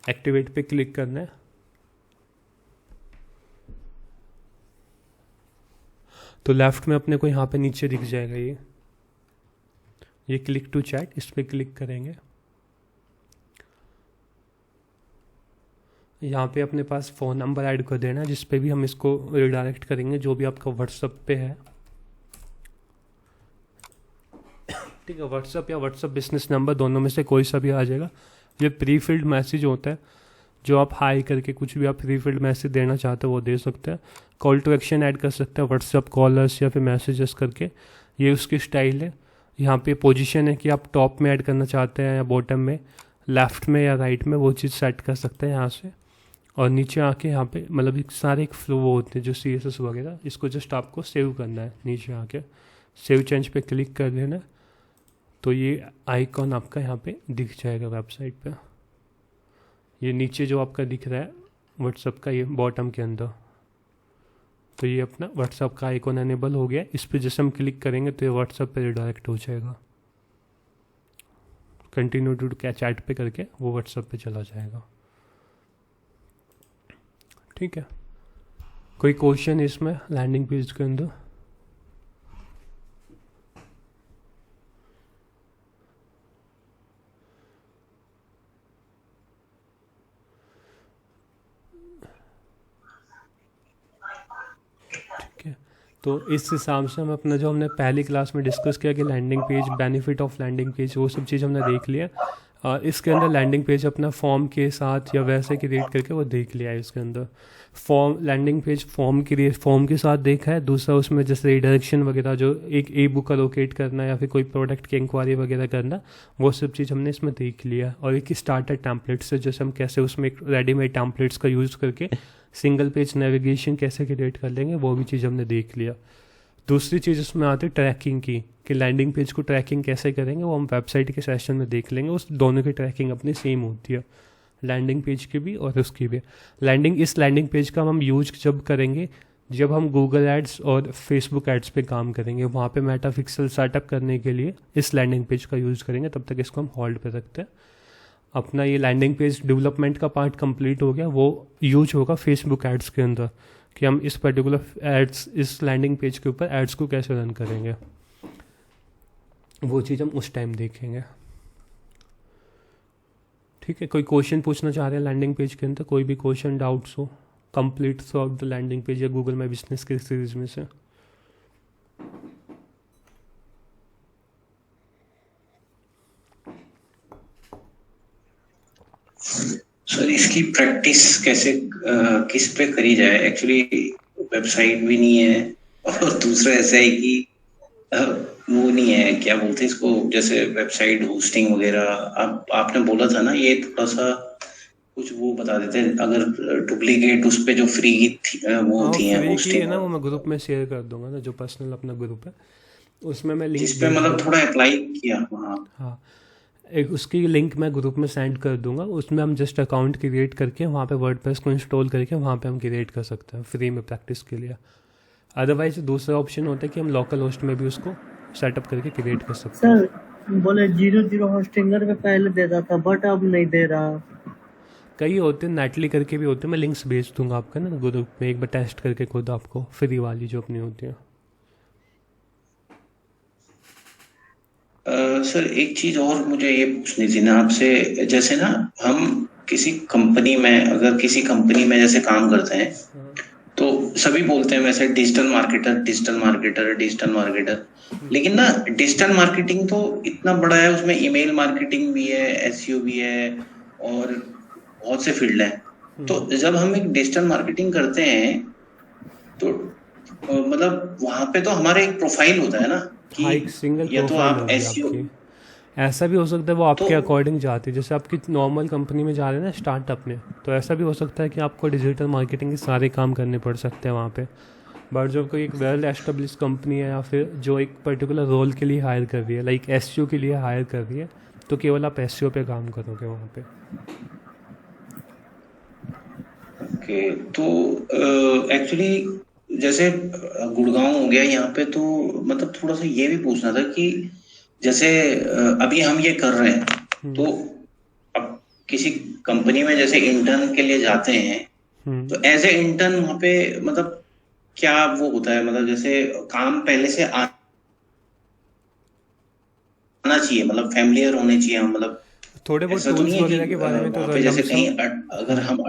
एक्टिवेट पे क्लिक करना है, तो लेफ्ट में अपने को यहाँ पे नीचे दिख जाएगा ये क्लिक टू चैट, इस पर क्लिक करेंगे। यहाँ पे अपने पास फ़ोन नंबर ऐड कर देना, जिस पे भी हम इसको रिडायरेक्ट करेंगे, जो भी आपका व्हाट्सअप पे है। ठीक है, व्हाट्सअप या व्हाट्सअप बिजनेस नंबर दोनों में से कोई सा भी आ जाएगा। ये प्री फिल्ड मैसेज होता है, जो आप हाई करके कुछ भी आप प्री फिल्ड मैसेज देना चाहते हो वो दे सकते हैं। कॉल टू एक्शन ऐड कर सकते हैं, व्हाट्सअप कॉलर्स या फिर मैसेजेस करके, ये उसकी स्टाइल है। यहाँ पे पोजीशन है कि आप टॉप में ऐड करना चाहते हैं या बॉटम में, लेफ्ट में या राइट में, वो चीज़ सेट कर सकते हैं यहाँ से। और नीचे आके यहाँ पे मतलब एक सारे एक फ्लो वो होते हैं जो CSS वगैरह, इसको जस्ट आपको सेव करना है। नीचे आके सेव चेंज पे क्लिक कर देना, तो ये आइकॉन आपका यहाँ पे दिख जाएगा वेबसाइट पे। ये नीचे जो आपका दिख रहा है व्हाट्सअप का, ये बॉटम के अंदर, तो ये अपना व्हाट्सअप का आइकॉन एनेबल हो गया। इस पर जैसे हम क्लिक करेंगे तो ये व्हाट्सअप पे रिडायरेक्ट हो जाएगा। कंटिन्यू टू चैट पे करके वो व्हाट्सअप पे चला जाएगा। ठीक है, कोई क्वेश्चन इसमें लैंडिंग पेज के अंदर? ठीक है, तो इस हिसाब से हम अपना जो हमने पहली क्लास में डिस्कस किया कि landing page, benefit of landing page, वो सब चीज़ हमने देख लिया। इसके अंदर लैंडिंग पेज अपना फॉर्म के साथ या वैसे क्रिएट करके वो देख लिया है। इसके अंदर लैंडिंग पेज फॉर्म के साथ देखा है। दूसरा उसमें जैसे रिडायरेक्शन वगैरह, जो एक ई बुक अलोकेट करना या फिर कोई प्रोडक्ट की इंक्वायरी वगैरह करना, वो सब चीज़ हमने इसमें देख लिया। और एक स्टार्टर टैम्पलेट से जैसे हम कैसे उसमें एक रेडीमेड टैम्पलेट्स का यूज़ करके सिंगल पेज नेविगेशन कैसे क्रिएट कर लेंगे, वो भी चीज़ हमने देख लिया। दूसरी चीज़ उसमें आती है ट्रैकिंग की, कि लैंडिंग पेज को ट्रैकिंग कैसे करेंगे, वो हम वेबसाइट के सेशन में देख लेंगे। उस दोनों की ट्रैकिंग अपनी सेम होती है, लैंडिंग पेज की भी और उसकी भी। इस लैंडिंग पेज का हम यूज जब करेंगे, जब हम गूगल एड्स और फेसबुक एड्स पे काम करेंगे, वहाँ पे मेटापिक्सल सेटअप करने के लिए इस लैंडिंग पेज का यूज़ करेंगे। तब तक इसको हम होल्ड पे रखते हैं। अपना ये लैंडिंग पेज डेवलपमेंट का पार्ट कंप्लीट हो गया, वो यूज होगा फेसबुक एड्स के अंदर, कि हम इस पर्टिकुलर एड्स, इस लैंडिंग पेज के ऊपर एड्स को कैसे रन करेंगे, वो चीज़ हम उस टाइम देखेंगे। ठीक है, कोई क्वेश्चन पूछना चाह रहे हैं लैंडिंग पेज के अंदर? कोई भी क्वेश्चन, डाउट्स हो complete throughout the landing page या गूगल माई बिजनेस के सीरीज में से? सर इसकी प्रैक्टिस कैसे किस पे करी जाए? एक्चुअली वेबसाइट भी नहीं है, और दूसरा ऐसा है कि वो नहीं है, क्या बोलते हैं इसको, जैसे वेबसाइट होस्टिंग वगैरह। आपने बोला था ना, ये थोड़ा सा कुछ वो बता देते हैं, अगर डुप्लीकेट उस पे जो फ्री वो होती है होस्टिंग, ना, वो मैं ग्रुप में शेयर कर दूंगा ना, जो पर्सनल अपना ग्रुप है उसमें मैं लिंक, जिस पे मतलब थोड़ा अप्लाई किया। हाँ, एक उसकी लिंक मैं ग्रुप में सेंड कर दूंगा। उसमें हम जस्ट अकाउंट क्रिएट करके वहाँ पे वर्डप्रेस को इंस्टॉल करके वहाँ पे हम क्रिएट कर सकते हैं फ्री में प्रैक्टिस के लिए। अदरवाइज दूसरा ऑप्शन होता है कि हम लोकल होस्ट में भी उसको सेटअप करके क्रिएट कर सकते हैं। सर बोले 0 होस्टिंगर पे पहले देता था, बट अब नहीं दे रहा। कई होते हैं नेटली करके भी होते हैं, मैं लिंक्स भेज दूंगा आपका ना ग्रुप में, एक बार टेस्ट करके खुद आपको, फ्री वाली जो अपनी होती है। सर एक चीज और मुझे ये पूछनी थी ना आपसे, जैसे ना हम किसी कंपनी में, अगर किसी कंपनी में जैसे काम करते हैं, तो सभी बोलते हैं वैसे digital marketer, digital marketer, digital marketer, लेकिन ना डिजिटल मार्केटिंग तो इतना बड़ा है, उसमें ईमेल मार्केटिंग भी है, एसईओ भी है, और बहुत से फील्ड है। तो जब हम एक डिजिटल मार्केटिंग करते हैं तो मतलब वहां पे तो हमारा एक प्रोफाइल होता है ना कि हाँ, एक सिंगल या तो प्रोफाइल आप होगी एसईओ, आपकी। ऐसा भी हो सकता है वो तो आपके अकॉर्डिंग जाती है, जैसे आपकी नॉर्मल कंपनी में जा रहे हैं ना स्टार्टअप में, तो ऐसा भी हो सकता है कि आपको डिजिटल मार्केटिंग के सारे काम करने पड़ सकते हैं वहाँ पे। बट जो कोई एक वेल एस्टेब्लिश कंपनी है या फिर जो एक पर्टिकुलर रोल के लिए हायर कर रही है, लाइक एसईओ के लिए हायर कर रही है, तो केवल आप एसईओ पे काम करोगे वहाँ पे। ओके। तो एक्चुअली जैसे गुड़गांव हो गया यहाँ पे, तो मतलब थोड़ा सा ये भी पूछना था कि जैसे अभी हम ये कर रहे हैं, तो अब किसी कंपनी में जैसे इंटर्न के लिए जाते हैं, तो एज ए इंटर्न वहाँ पे मतलब क्या वो होता है, मतलब जैसे काम पहले से आना चाहिए, मतलब फैमिलियर होने चाहिए, मतलब थोड़े बहुत ऐसा तो टूल्स नहीं है कि वगैरह के बारे में तो वहाँ पे जैसे लमसम। कहीं अगर हम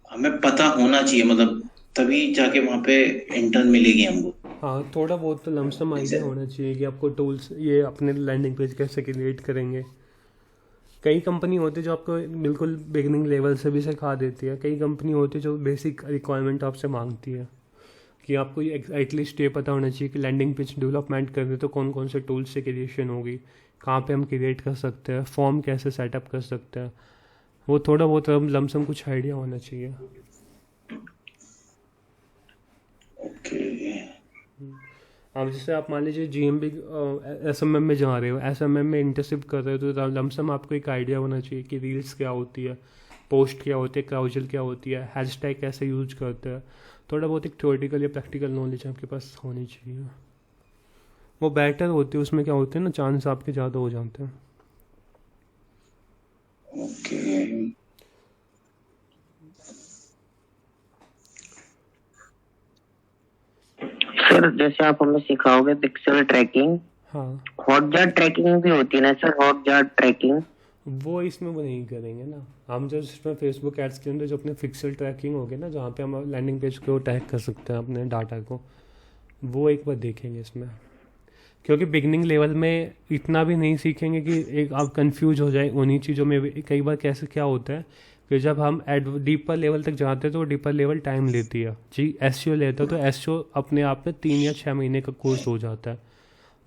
हमें पता होना चाहिए, मतलब तभी जाके वहाँ पे इंटर्न मिलेगी हमको। हाँ, थोड़ा बहुत तो लमसम आइडिया होना चाहिए कि आपको टूल्स ये अपने लैंडिंग पेज कैसे क्रिएट करेंगे। कई कंपनी होती है जो आपको बिल्कुल बिगनिंग लेवल से भी सिखा देती है, कई कंपनी होती है जो बेसिक रिक्वायरमेंट आपसे मांगती है कि आपको एटलीस्ट ये पता होना चाहिए कि लैंडिंग पेज डेवलपमेंट करने तो कौन कौन से टूल्स से क्रिएशन होगी, कहाँ पे हम क्रिएट कर सकते हैं, फॉर्म कैसे सेटअप कर सकते हैं, वो थोड़ा बहुत लमसम कुछ आइडिया होना चाहिए। ओके। अब जैसे आप मान लीजिए जीएमबी एसएमएम में जा रहे हो, एसएमएम में इंटर्नशिप कर रहे हो, तो लमसम आपको एक आइडिया होना चाहिए कि रील्स क्या होती है, पोस्ट क्या होती है, क्राउजल क्या होती है, हैशटैग कैसे यूज करते हैं। थोड़ा बहुत एक थ्योरेटिकल या प्रैक्टिकल नॉलेज आपके पास होनी चाहिए, वो बेटर होती है, उसमें क्या होते हैं ना, चांस आपके ज़्यादा हो जाते हैं। ओके। सर जैसे आप हमें सिखाओगे पिक्सल ट्रैकिंग, हाँ, हॉटजार ट्रैकिंग भी होती है ना सर, हॉटजार ट्रैकिंग? वो इसमें वो नहीं करेंगे ना हम, जो इसमें फेसबुक एड्स के अंदर जो अपने पिक्सल ट्रैकिंग हो गया ना, जहाँ पे हम लैंडिंग पेज को टैग कर सकते हैं अपने डाटा को, वो एक बार देखेंगे इसमें। क्योंकि बिगनिंग लेवल में इतना भी नहीं सीखेंगे कि एक आप कंफ्यूज हो जाए उन्हीं चीज़ों में भी। कई बार कैसे क्या होता है कि जब हम डीपर लेवल तक जाते हैं तो डीपर लेवल टाइम लेती है जी। एसईओ लेता है तो एसईओ अपने आप में 3 या 6 महीने का कोर्स हो जाता है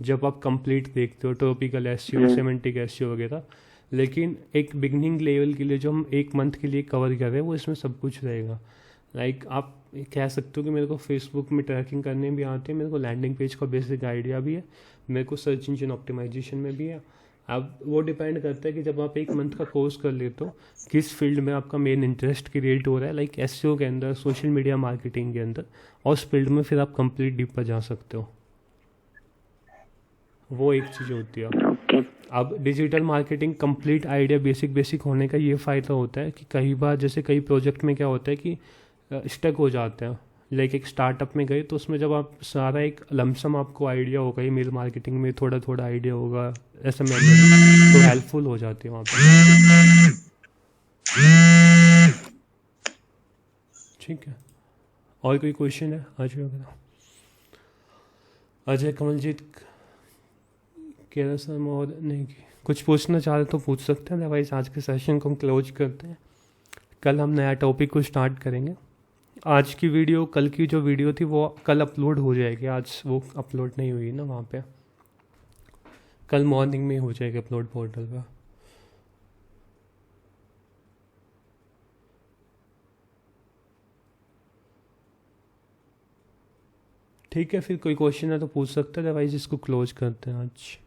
जब आप कंप्लीट देखते हो, टॉपिकल एसईओ, सेमेंटिक एसईओ वगैरह। लेकिन एक बिगनिंग लेवल के लिए जो हम 1 मंथ के लिए कवर कर रहे हैं, वो इसमें सब कुछ रहेगा। लाइक आप कह सकते हो कि मेरे को फेसबुक में ट्रैकिंग करने भी आते हैं, मेरे को लैंडिंग पेज का बेसिक आइडिया भी है, मेरे को सर्च इंजन ऑप्टिमाइजेशन में भी है। अब वो डिपेंड करता है कि जब आप 1 मंथ का कोर्स कर लेते हो, किस फील्ड में आपका मेन इंटरेस्ट क्रिएट हो रहा है, लाइक एसईओ के अंदर, सोशल मीडिया मार्केटिंग के अंदर, और उस फील्ड में फिर आप कंप्लीट डीप पर जा सकते हो। वो एक चीज़ होती है। अब digital marketing complete idea basic होने का ये फ़ायदा होता है कि कई बार जैसे कई प्रोजेक्ट में क्या होता है कि स्टक हो जाते हैं। लाइक एक स्टार्टअप में गए तो उसमें जब आप सारा एक लमसम आपको आइडिया होगा, ईमेल मार्केटिंग में थोड़ा थोड़ा आइडिया होगा, एसएमएम में, तो हेल्पफुल हो जाती है वहाँ पर। ठीक है, और कोई क्वेश्चन है अजय वगैरह? अजय कमलजीत कह रहा सर और नहीं, कुछ पूछना चाह रहे तो पूछ सकते हैं, अदरवाइज आज के सेशन को हम क्लोज करते हैं। कल हम नया टॉपिक को स्टार्ट करेंगे। आज की वीडियो, कल की जो वीडियो थी वो कल अपलोड हो जाएगी, आज वो अपलोड नहीं हुई ना वहाँ पे, कल मॉर्निंग में हो जाएगी अपलोड पोर्टल पर। ठीक है, फिर कोई क्वेश्चन है तो पूछ सकते हैं, अदरवाइज इसको क्लोज करते हैं आज।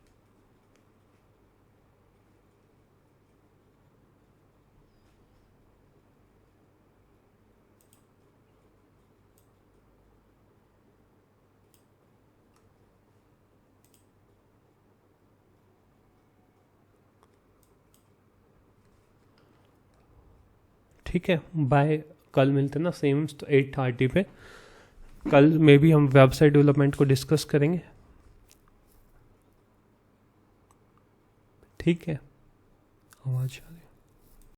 ठीक है, बाय। कल मिलते हैं ना सेम 8:30 पे। कल में भी हम वेबसाइट डेवलपमेंट को डिस्कस करेंगे। ठीक है, आवाज़ आ रही।